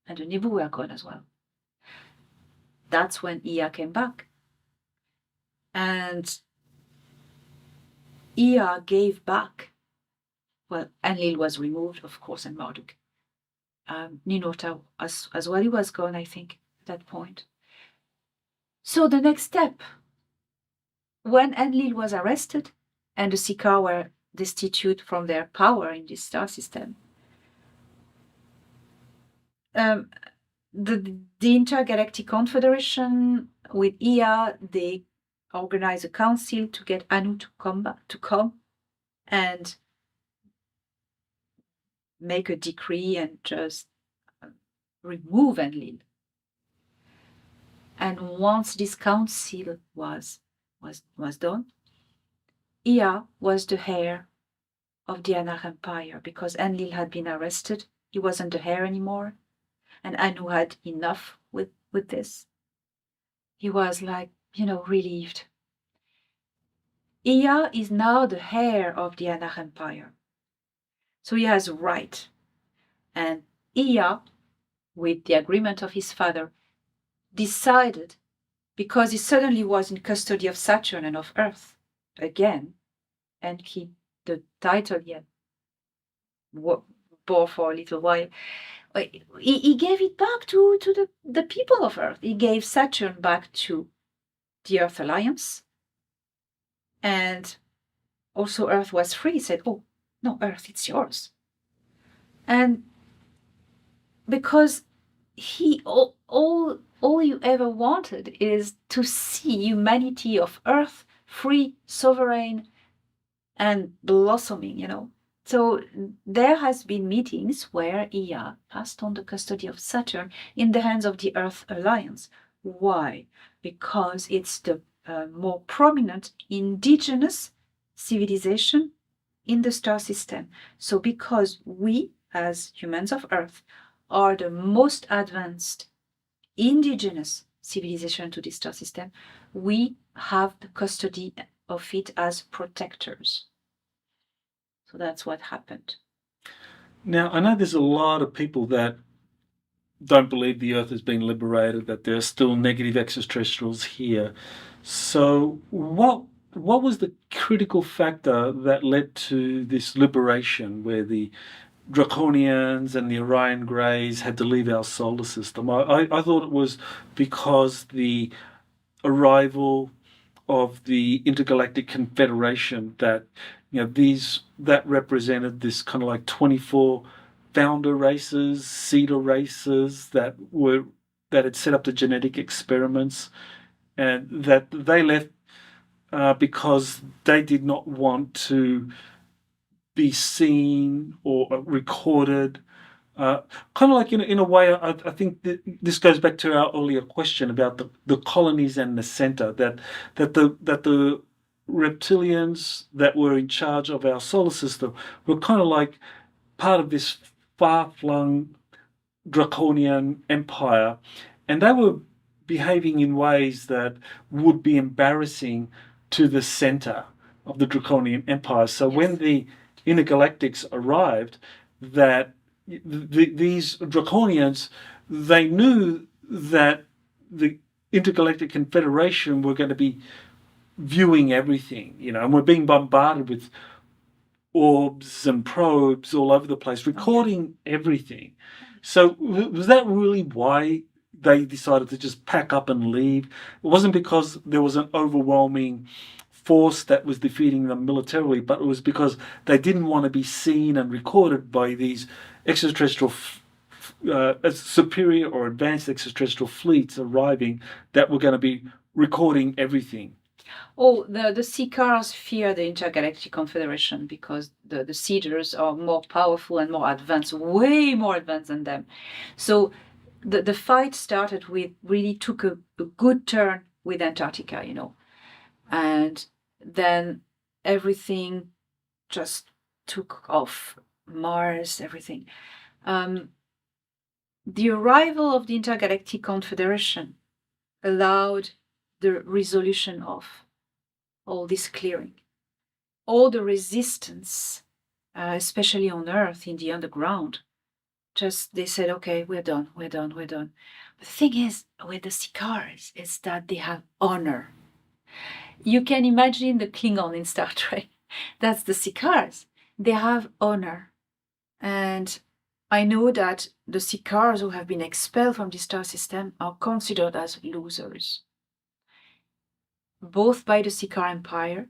Speaker 1: and the Nibu were gone as well. That's when Ea came back, and Ea gave back. Well, Enlil was removed, of course, and Marduk. Ninurta as well, he was gone, I think, at that point. So the next step, when Enlil was arrested and the Sicar were destitute from their power in this star system, the Intergalactic Confederation with Ea, they organized a council to get Anu to come and make a decree and just remove Enlil. And once this council was done, Ea was the heir of the Anunnaki Empire because Enlil had been arrested. He wasn't the heir anymore, and Anu had enough with this. He was relieved. Ea is now the heir of the Anunnaki Empire. So he has right. And Ea, with the agreement of his father, decided, because he suddenly was in custody of Saturn and of Earth again, Enki, the title he had bore for a little while, he gave it back to the people of Earth. He gave Saturn back to the Earth Alliance, and also Earth was free. He said, oh, no, Earth, it's yours. And because all you ever wanted is to see humanity of Earth free, sovereign, and blossoming, So there has been meetings where Ea passed on the custody of Saturn in the hands of the Earth Alliance. Why? Because it's the more prominent indigenous civilization in the star system. So because we, as humans of Earth, are the most advanced indigenous civilization to the star system, we have the custody of it as protectors. So that's what happened.
Speaker 3: Now, I know there's a lot of people that don't believe the Earth has been liberated, that there are still negative extraterrestrials here. So what was the critical factor that led to this liberation where the Draconians and the Orion Greys had to leave our solar system? I thought it was because the arrival of the Intergalactic Confederation that that represented this kind of like 24 founder races, seeder races that had set up the genetic experiments, and that they left because they did not want to be seen or recorded. Kind of like in a way, I think that this goes back to our earlier question about the colonies and the center. That the reptilians that were in charge of our solar system were kind of like part of this far-flung draconian empire, and they were behaving in ways that would be embarrassing to the center of the draconian empire. So
Speaker 1: Yes.
Speaker 3: when the intergalactics arrived, that these draconians, they knew that the Intergalactic Confederation were going to be viewing everything, and we're being bombarded with orbs and probes all over the place, recording everything. So was that really why they decided to just pack up and leave? It wasn't because there was an overwhelming force that was defeating them militarily, but it was because they didn't want to be seen and recorded by these extraterrestrial superior or advanced extraterrestrial fleets arriving that were going to be recording everything.
Speaker 1: Oh, the Seekers fear the Intergalactic Confederation because the Seeders are more powerful and more advanced, way more advanced than them. So the fight started really took a good turn with Antarctica, and then everything just took off. Mars, everything. The arrival of the Intergalactic Confederation allowed the resolution of all this clearing. All the resistance, especially on Earth, in the underground, they said, okay, we're done. The thing is, with the Seekers, is that they have honor. You can imagine the Klingon in Star Trek. That's the Seekers. They have honor. And I know that the Seekers who have been expelled from the star system are considered as losers, both by the Seeker Empire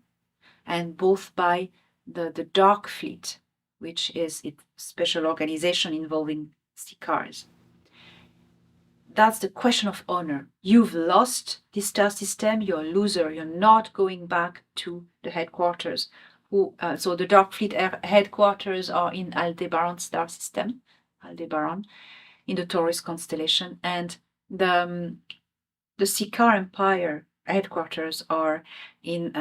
Speaker 1: and both by the Dark Fleet, which is a special organization involving Seekers. That's the question of honor. You've lost the star system, you're a loser, you're not going back to the headquarters. So the Dark Fleet headquarters are in Aldebaran star system, Aldebaran, in the Taurus constellation, and the Seeker Empire headquarters are in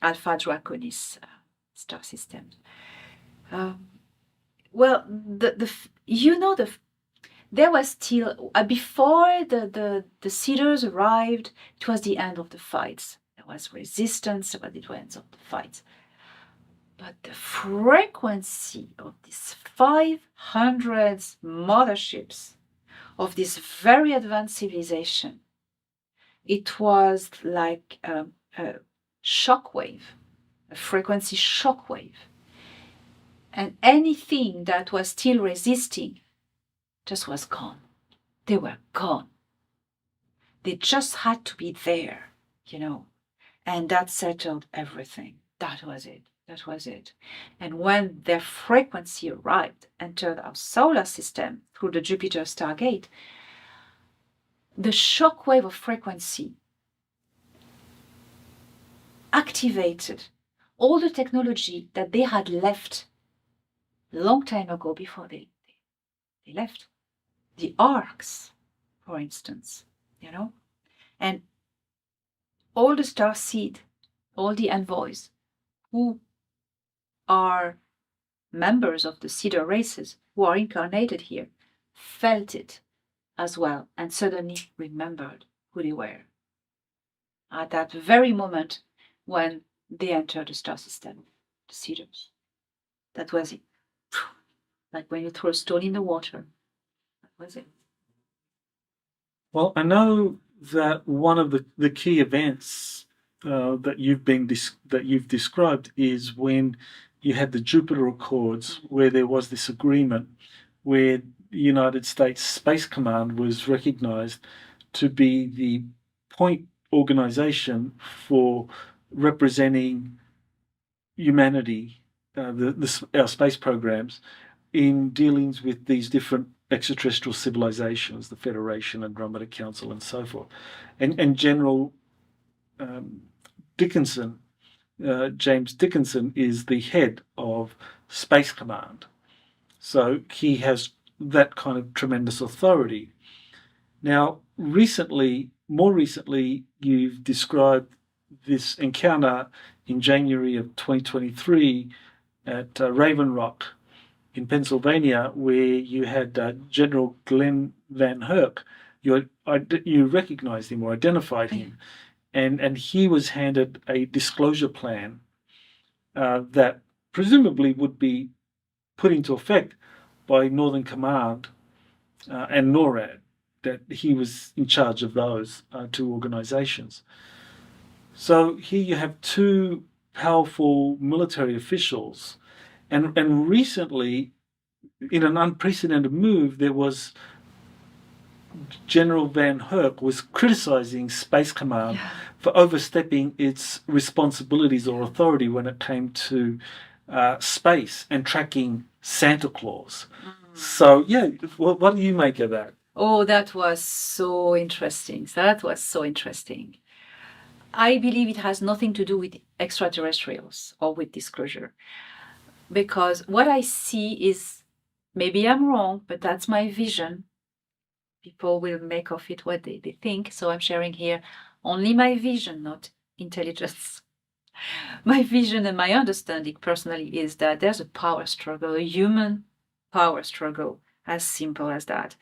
Speaker 1: Alpha Draconis star system. There was still before the Seeders arrived. It was the end of the fights. There was resistance, but it was the end of the fights. But the frequency of these 500 motherships of this very advanced civilization, it was like a shockwave, a frequency shockwave. And anything that was still resisting just was gone. They were gone. They just had to be there, and that settled everything. That was it. And when their frequency arrived, entered our solar system through the Jupiter Stargate, the shockwave of frequency activated all the technology that they had left long time ago before they left. The arcs, for instance, and all the star seed, all the envoys who are members of the cedar races who are incarnated here felt it as well and suddenly remembered who they were at that very moment when they entered the star system, the cedars. That was it. Like when you throw a stone in the water. That was it.
Speaker 3: Well, I know that one of the key events that you've described is when you had the Jupiter Accords, where there was this agreement where the United States Space Command was recognized to be the point organization for representing humanity, our space programs, in dealings with these different extraterrestrial civilizations, the Federation, Andromeda Council, and so forth. And General Dickinson, James Dickinson, is the head of Space Command. So he has that kind of tremendous authority. Now, more recently, you've described this encounter in January of 2023 at Raven Rock in Pennsylvania, where you had General Glenn Van Herk. You recognized him or identified him, and he was handed a disclosure plan that presumably would be put into effect by Northern Command and NORAD, that he was in charge of those two organizations. So here you have two powerful military officials. And recently, in an unprecedented move, there was General Van Herk was criticizing Space Command for overstepping its responsibilities or authority when it came to space and tracking Santa Claus. So, what do you make of that?
Speaker 1: Oh, that was so interesting. I believe it has nothing to do with extraterrestrials or with disclosure. Because what I see is, maybe I'm wrong, but that's my vision. People will make of it what they think. So I'm sharing here only my vision, not intelligence. My vision and my understanding personally is that there's a power struggle, a human power struggle, as simple as that.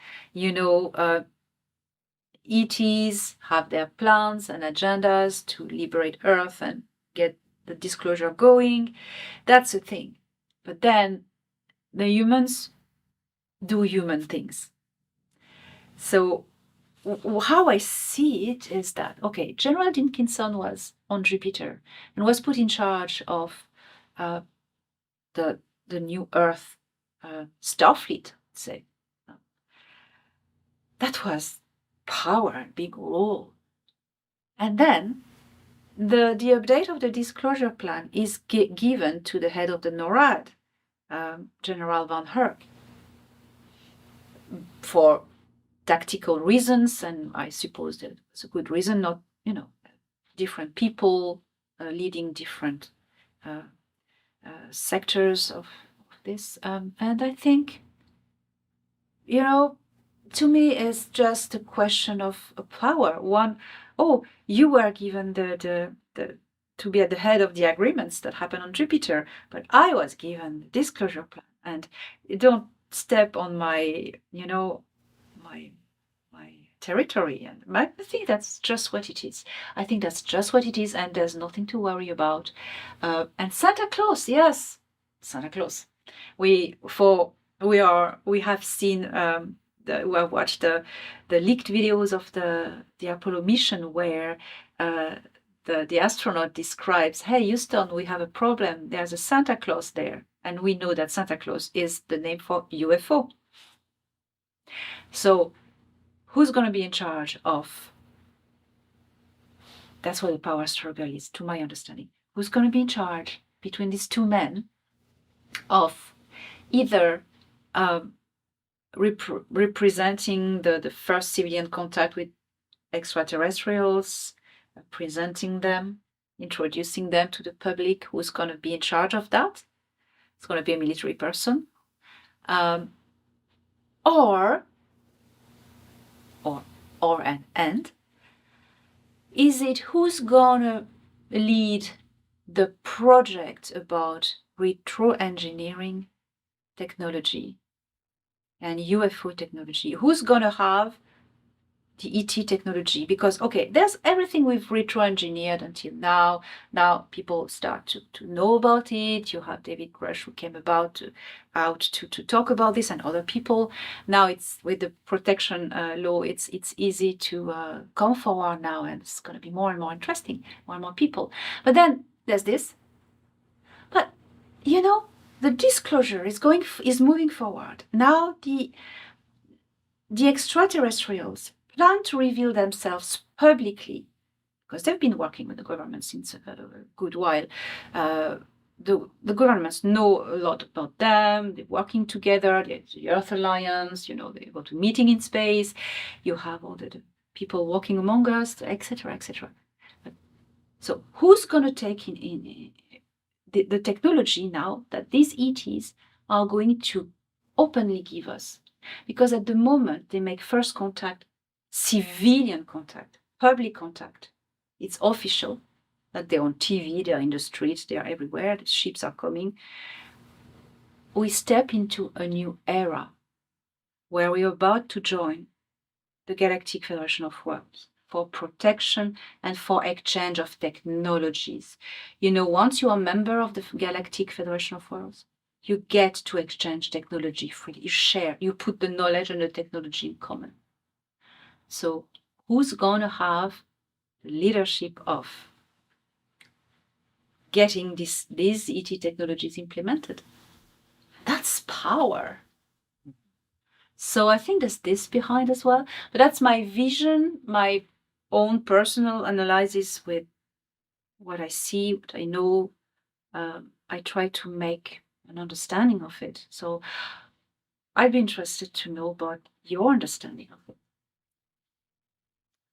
Speaker 1: ETs have their plans and agendas to liberate Earth and get the disclosure going. That's a thing. But then the humans do human things. So how I see it is that, okay, General Dickinson was on Jupiter and was put in charge of the new Earth Starfleet, say. That was power and big role. And then the update of the disclosure plan is given to the head of the NORAD, General Van Herk, for tactical reasons, and I suppose that it's a good reason, not, different people leading different sectors of this. And I think, to me, it's just a question of power. You were given the to be at the head of the agreements that happen on Jupiter, but I was given the disclosure plan, and don't step on my territory. And I think that's just what it is. And there's nothing to worry about. And Santa Claus, yes, Santa Claus. We have seen. We have watched the leaked videos of the Apollo mission where the astronaut describes, hey, Houston, we have a problem. There's a Santa Claus there. And we know that Santa Claus is the name for UFO. So who's going to be in charge of? That's what the power struggle is, to my understanding. Who's going to be in charge between these two men of either representing the first civilian contact with extraterrestrials, presenting them, introducing them to the public? Who's going to be in charge of that? It's going to be a military person Or and is it who's gonna lead the project about retro-engineering technology and UFO technology? Who's gonna have the ET technology? Because okay, there's everything we've retro-engineered until now. Now people start to know about it. You have David Grush who came out to talk about this, and other people. Now it's with the protection law, it's easy to come forward now, and it's going to be more and more interesting, more and more people. But then there's this. But you know, the disclosure is moving forward. Now the extraterrestrials plan to reveal themselves publicly, because they've been working with the government since a good while. The governments know a lot about them. They're working together. There's the Earth Alliance. You know, they go to meeting in space. You have all the people walking among us, etc., etc. So who's going to take in the technology now that these ETs are going to openly give us? Because at the moment they make first contact, civilian contact, public contact. It's official that they're on TV, they're in the streets, they're everywhere, the ships are coming. We step into a new era where we're about to join the Galactic Federation of Worlds for protection and for exchange of technologies. You know, once you are a member of the Galactic Federation of Worlds, you get to exchange technology freely. You share, you put the knowledge and the technology in common. So who's going to have the leadership of getting these ET technologies implemented? That's power. So I think there's this behind as well. But that's my vision, my own personal analysis with what I see, what I know. I try to make an understanding of it. So I'd be interested to know about your understanding of it.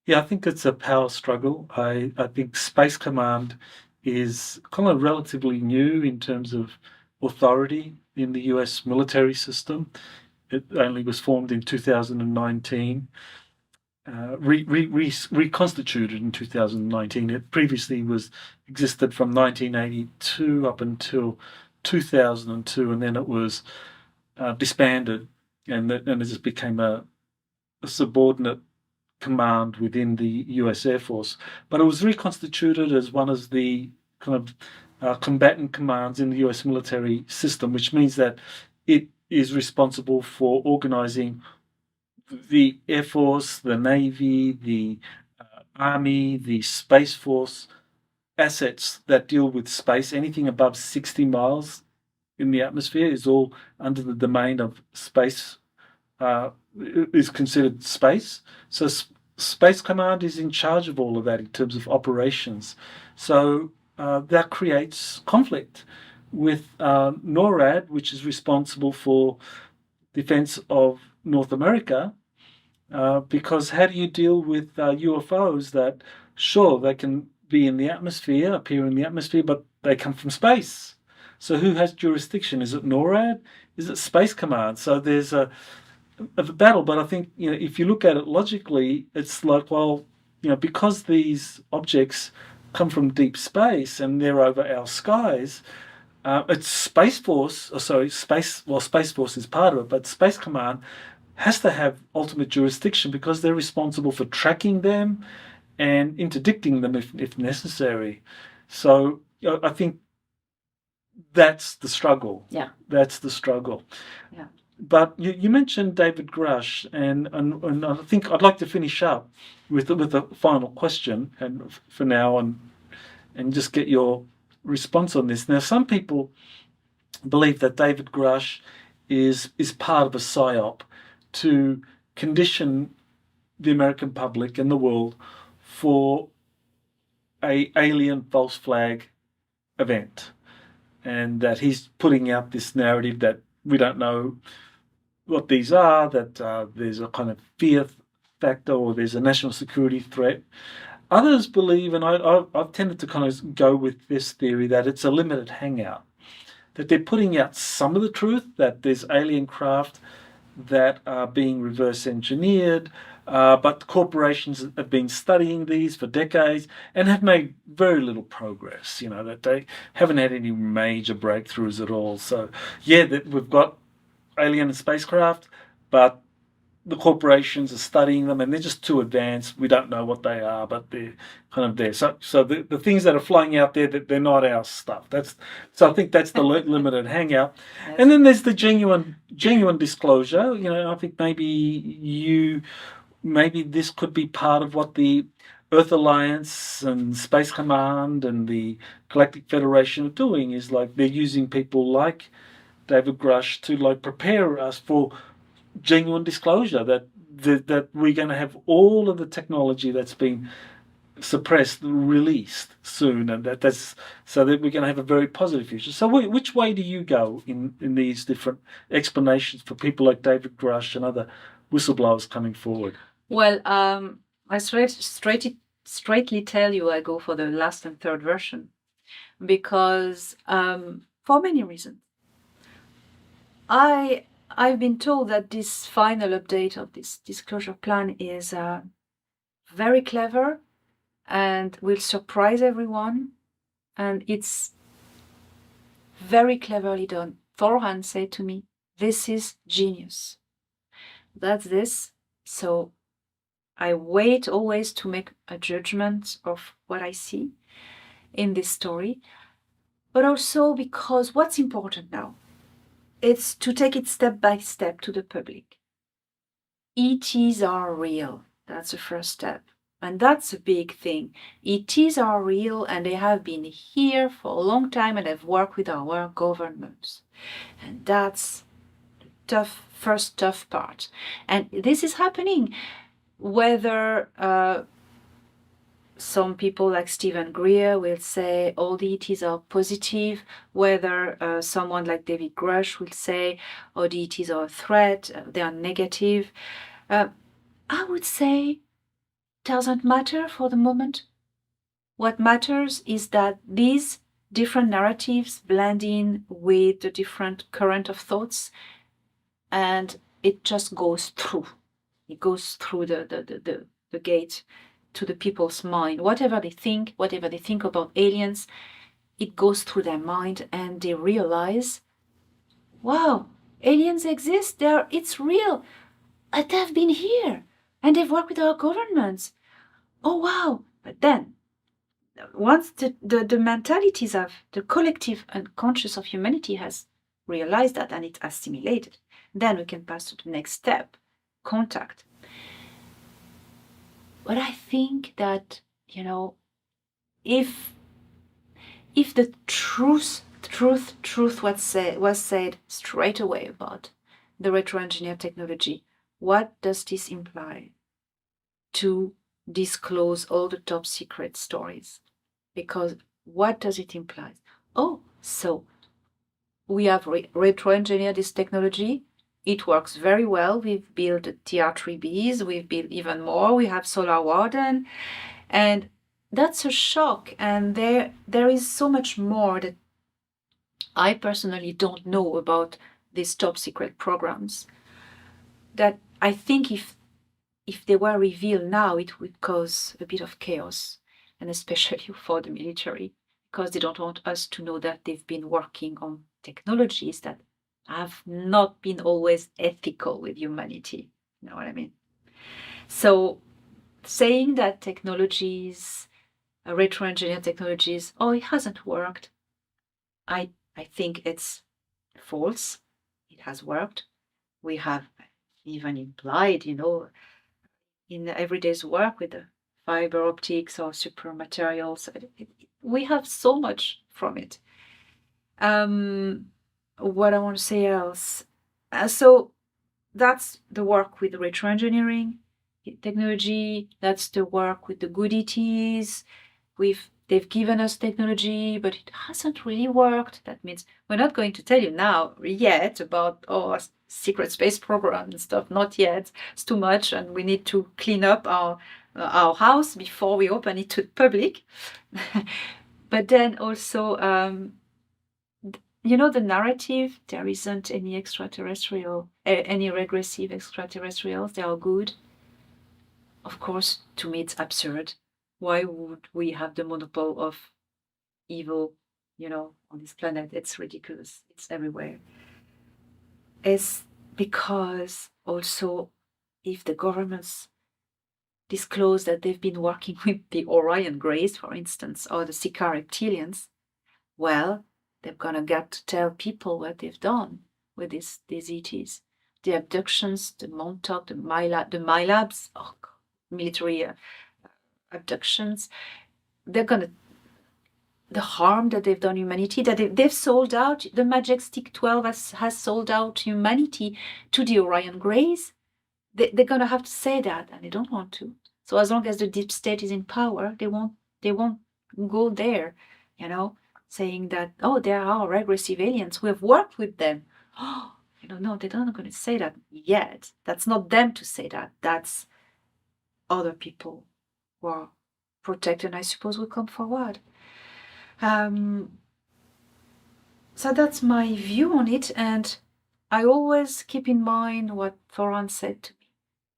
Speaker 3: Yeah, I think it's a power struggle. I think Space Command is kind of relatively new in terms of authority in the US military system. It only was formed in 2019, reconstituted in 2019. It previously existed from 1982 up until 2002, and then it was disbanded, and it just became a subordinate command within the US Air Force. But it was reconstituted as one of the kind of combatant commands in the US military system, which means that it is responsible for organizing the Air Force, the Navy, the Army, the Space Force assets that deal with space. Anything above 60 miles in the atmosphere is all under the domain of space, is considered space. So Space Command is in charge of all of that in terms of operations. So that creates conflict with NORAD, which is responsible for defense of North America, because how do you deal with UFOs that, sure, they can be in the atmosphere, appear in the atmosphere, but they come from space? So who has jurisdiction? Is it NORAD? Is it Space Command? So there's a battle, but I think, you know, if you look at it logically, it's like, well, you know, because these objects come from deep space and they're over our skies, it's Space Force, Space Force is part of it, but Space Command has to have ultimate jurisdiction because they're responsible for tracking them and interdicting them if necessary. So I think that's the struggle.
Speaker 1: Yeah.
Speaker 3: That's the struggle.
Speaker 1: Yeah.
Speaker 3: But you mentioned David Grush, and I think I'd like to finish up with a final question, and for now, and just get your response on this. Now, some people believe that David Grush is part of a psyop to condition the American public and the world for a alien false flag event, and that he's putting out this narrative that we don't know what these are, that there's a kind of fear factor or there's a national security threat. Others believe, and I've tended to kind of go with this theory, that it's a limited hangout, that they're putting out some of the truth, that there's alien craft that are being reverse engineered, but corporations have been studying these for decades and have made very little progress, that they haven't had any major breakthroughs at all. So, yeah, that we've got alien spacecraft, but the corporations are studying them and they're just too advanced. We don't know what they are, but they're kind of there. So the things that are flying out there, that they're not our stuff. So I think that's the limited hangout.
Speaker 1: Yes.
Speaker 3: And then there's the genuine disclosure. I think maybe this could be part of what the Earth Alliance and Space Command and the Galactic Federation are doing, is like they're using people like David Grush to prepare us for genuine disclosure, that we're going to have all of the technology that's been suppressed released soon, and that's so that we're going to have a very positive future. So which way do you go in these different explanations for people like David Grush and other whistleblowers coming forward?
Speaker 1: Well, I straightly tell you I go for the last and third version, because for many reasons. I've been told that this final update of this disclosure plan is very clever and will surprise everyone, and it's very cleverly done. Thorhan said to me, "This is genius." That's this. So I wait always to make a judgment of what I see in this story, but also because what's important now, it's to take it step by step to the public. ETs are real. That's the first step. And that's a big thing. ETs are real and they have been here for a long time and have worked with our governments. And that's the first tough part. And this is happening whether some people like Stephen Greer will say all the ETs are positive, whether someone like David Grush will say all the ETs are a threat, they are negative. I would say doesn't matter for the moment. What matters is that these different narratives blend in with the different current of thoughts, and it just goes through. It goes through the gate to the people's mind. Whatever they think about aliens, it goes through their mind and they realize, wow, aliens exist, it's real. They've been here and they've worked with our governments. Oh, wow. But then, once the mentalities of the collective unconscious of humanity has realized that and it's assimilated, then we can pass to the next step, contact. But I think that, if the truth was said straight away about the retro-engineered technology, what does this imply? To disclose all the top secret stories. Because what does it imply? Oh, so we have retro-engineered this technology. It works very well. We've built TR3Bs, we've built even more. We have Solar Warden, and that's a shock. And there is so much more that I personally don't know about these top secret programs, that I think if they were revealed now, it would cause a bit of chaos, and especially for the military, because they don't want us to know that they've been working on technologies that have not been always ethical with humanity. You know what I mean? So saying that technologies, retro-engineered technologies, it hasn't worked, I think it's false. It has worked. We have even implied, in everyday's work with the fiber optics or super materials, we have so much from it. What I want to say else. So that's the work with retro-engineering technology. That's the work with the good ETs. They've given us technology, but it hasn't really worked. That means we're not going to tell you now yet about our secret space program and stuff. Not yet. It's too much, and we need to clean up our house before we open it to the public. But then also, the narrative, there isn't any any regressive extraterrestrials, they are good. Of course, to me it's absurd. Why would we have the monopoly of evil, on this planet? It's ridiculous. It's everywhere. It's because also if the governments disclose that they've been working with the Orion Greys, for instance, or the Sika reptilians, well, they're gonna get to tell people what they've done with these ETs. The abductions, the Montauk, the MILABs, military abductions, the harm that they've done humanity, that they've sold out, the Majestic 12 has sold out humanity to the Orion Greys. They're gonna have to say that, and they don't want to. So as long as the deep state is in power, they won't go there, saying that, there are regressive aliens. We have worked with them. No, they're not going to say that yet. That's not them to say that. That's other people who are protected, I suppose, will come forward. So that's my view on it, and I always keep in mind what Thoran said to me.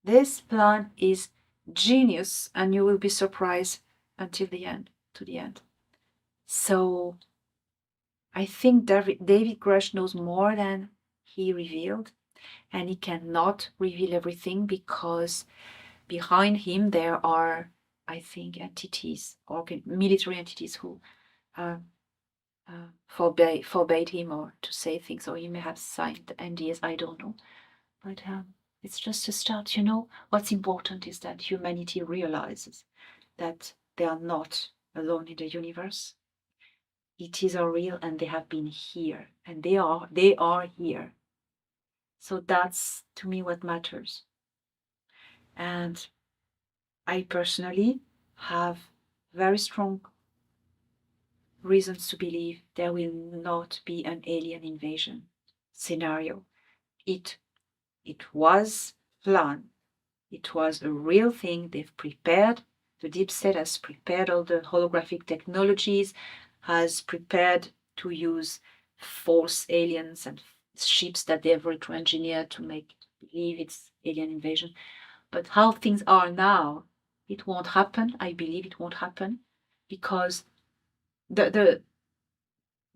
Speaker 1: This plan is genius, and you will be surprised until the end, to the end. So I think David Grush knows more than he revealed, and he cannot reveal everything because behind him there are, I think, entities, or military entities who forbade him or to say things, or he may have signed NDAs, I don't know. But it's just a start, What's important is that humanity realizes that they are not alone in the universe. ETs are real, and they have been here, and they are here. So that's, to me, what matters. And I personally have very strong reasons to believe there will not be an alien invasion scenario. It was planned. It was a real thing. They've prepared. The deep state has prepared all the holographic technologies, has prepared to use false aliens and ships that they've retro-engineered to make believe it's alien invasion. But how things are now, it won't happen. I believe it won't happen because the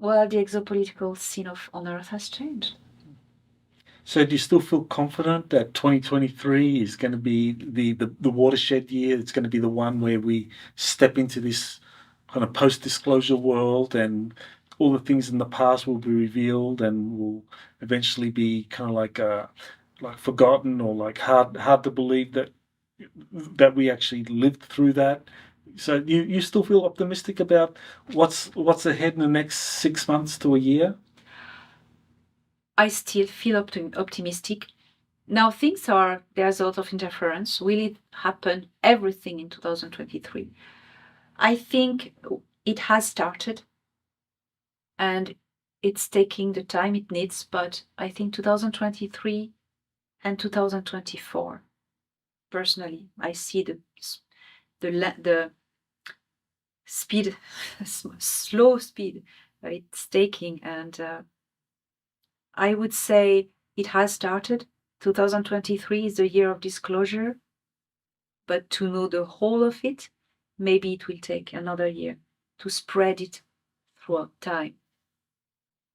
Speaker 1: exopolitical scene on Earth has changed.
Speaker 3: So do you still feel confident that 2023 is going to be the watershed year? It's going to be the one where we step into this kind of post-disclosure world, and all the things in the past will be revealed and will eventually be kind of like forgotten, or like hard to believe that we actually lived through that. So you still feel optimistic about what's ahead in the next 6 months to a year?
Speaker 1: I still feel optimistic. Now there's a lot of interference. Will it happen everything in 2023? I think it has started and it's taking the time it needs, but I think 2023 and 2024, personally, I see the speed, slow speed it's taking, and I would say it has started. 2023 is the year of disclosure, but to know the whole of it, maybe it will take another year to spread it throughout time.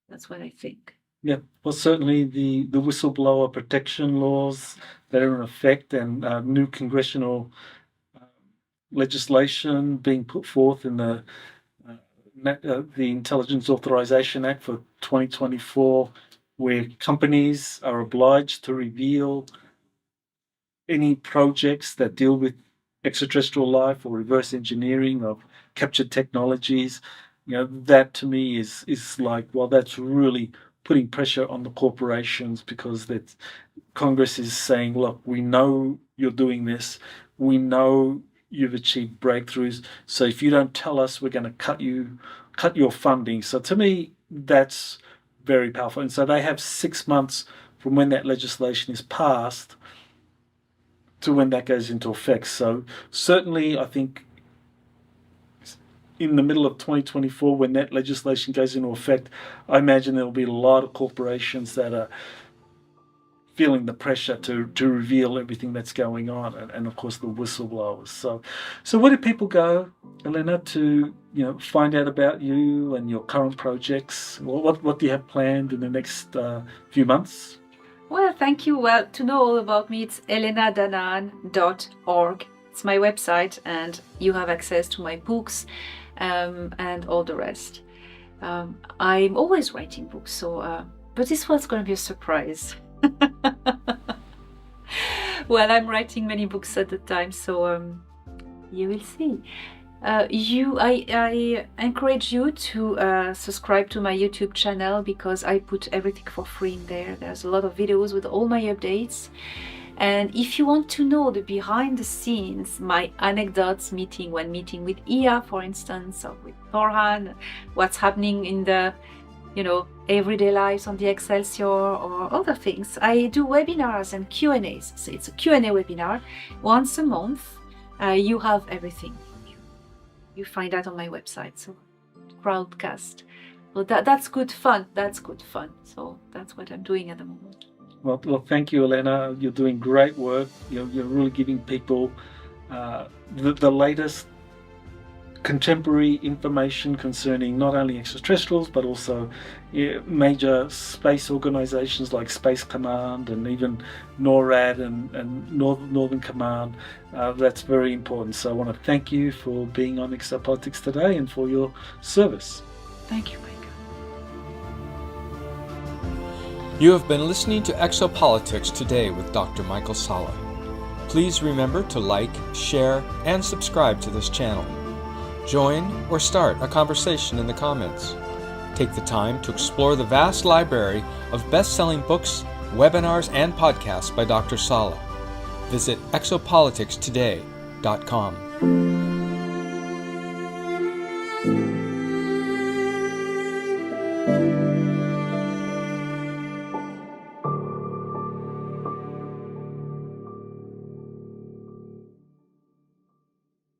Speaker 1: That's what I think.
Speaker 3: Yeah, well, certainly the whistleblower protection laws that are in effect, and new congressional legislation being put forth in the Intelligence Authorization Act for 2024, where companies are obliged to reveal any projects that deal with extraterrestrial life or reverse engineering of captured technologies. That to me is like, well, that's really putting pressure on the corporations, because that Congress is saying, look, we know you're doing this, we know you've achieved breakthroughs, so if you don't tell us, we're going to cut your funding. So to me, that's very powerful. And so they have 6 months from when that legislation is passed to when that goes into effect. So certainly I think in the middle of 2024, when that legislation goes into effect, I imagine there'll be a lot of corporations that are feeling the pressure to reveal everything that's going on, and of course the whistleblowers. So where do people go, Elena, to find out about you and your current projects? What do you have planned in the next few months?
Speaker 1: Well, thank you. Well, to know all about me, it's elenadanaan.org. It's my website, and you have access to my books and all the rest. I'm always writing books, so but this one's going to be a surprise. Well, I'm writing many books at the time, so you will see. I encourage you to subscribe to my YouTube channel, because I put everything for free in there. There's a lot of videos with all my updates. And if you want to know the behind the scenes, my anecdotes when meeting with Ia, for instance, or with Thorhan, what's happening in the everyday lives on the Excelsior or other things. I do webinars and Q&As. So it's a Q&A webinar once a month. You have everything. You find that on my website. So Crowdcast. So that's good fun. That's good fun. So that's what I'm doing at the moment.
Speaker 3: Well, thank you, Elena. You're doing great work. You're really giving people the latest contemporary information concerning not only extraterrestrials, but also major space organizations like Space Command and even NORAD and Northern Command. That's very important. So I want to thank you for being on Exopolitics today and for your service.
Speaker 1: Thank you, Mike.
Speaker 2: You have been listening to Exopolitics today with Dr. Michael Salla. Please remember to like, share, and subscribe to this channel. Join or start a conversation in the comments. Take the time to explore the vast library of best-selling books, webinars, and podcasts by Dr. Salla. Visit exopoliticstoday.com.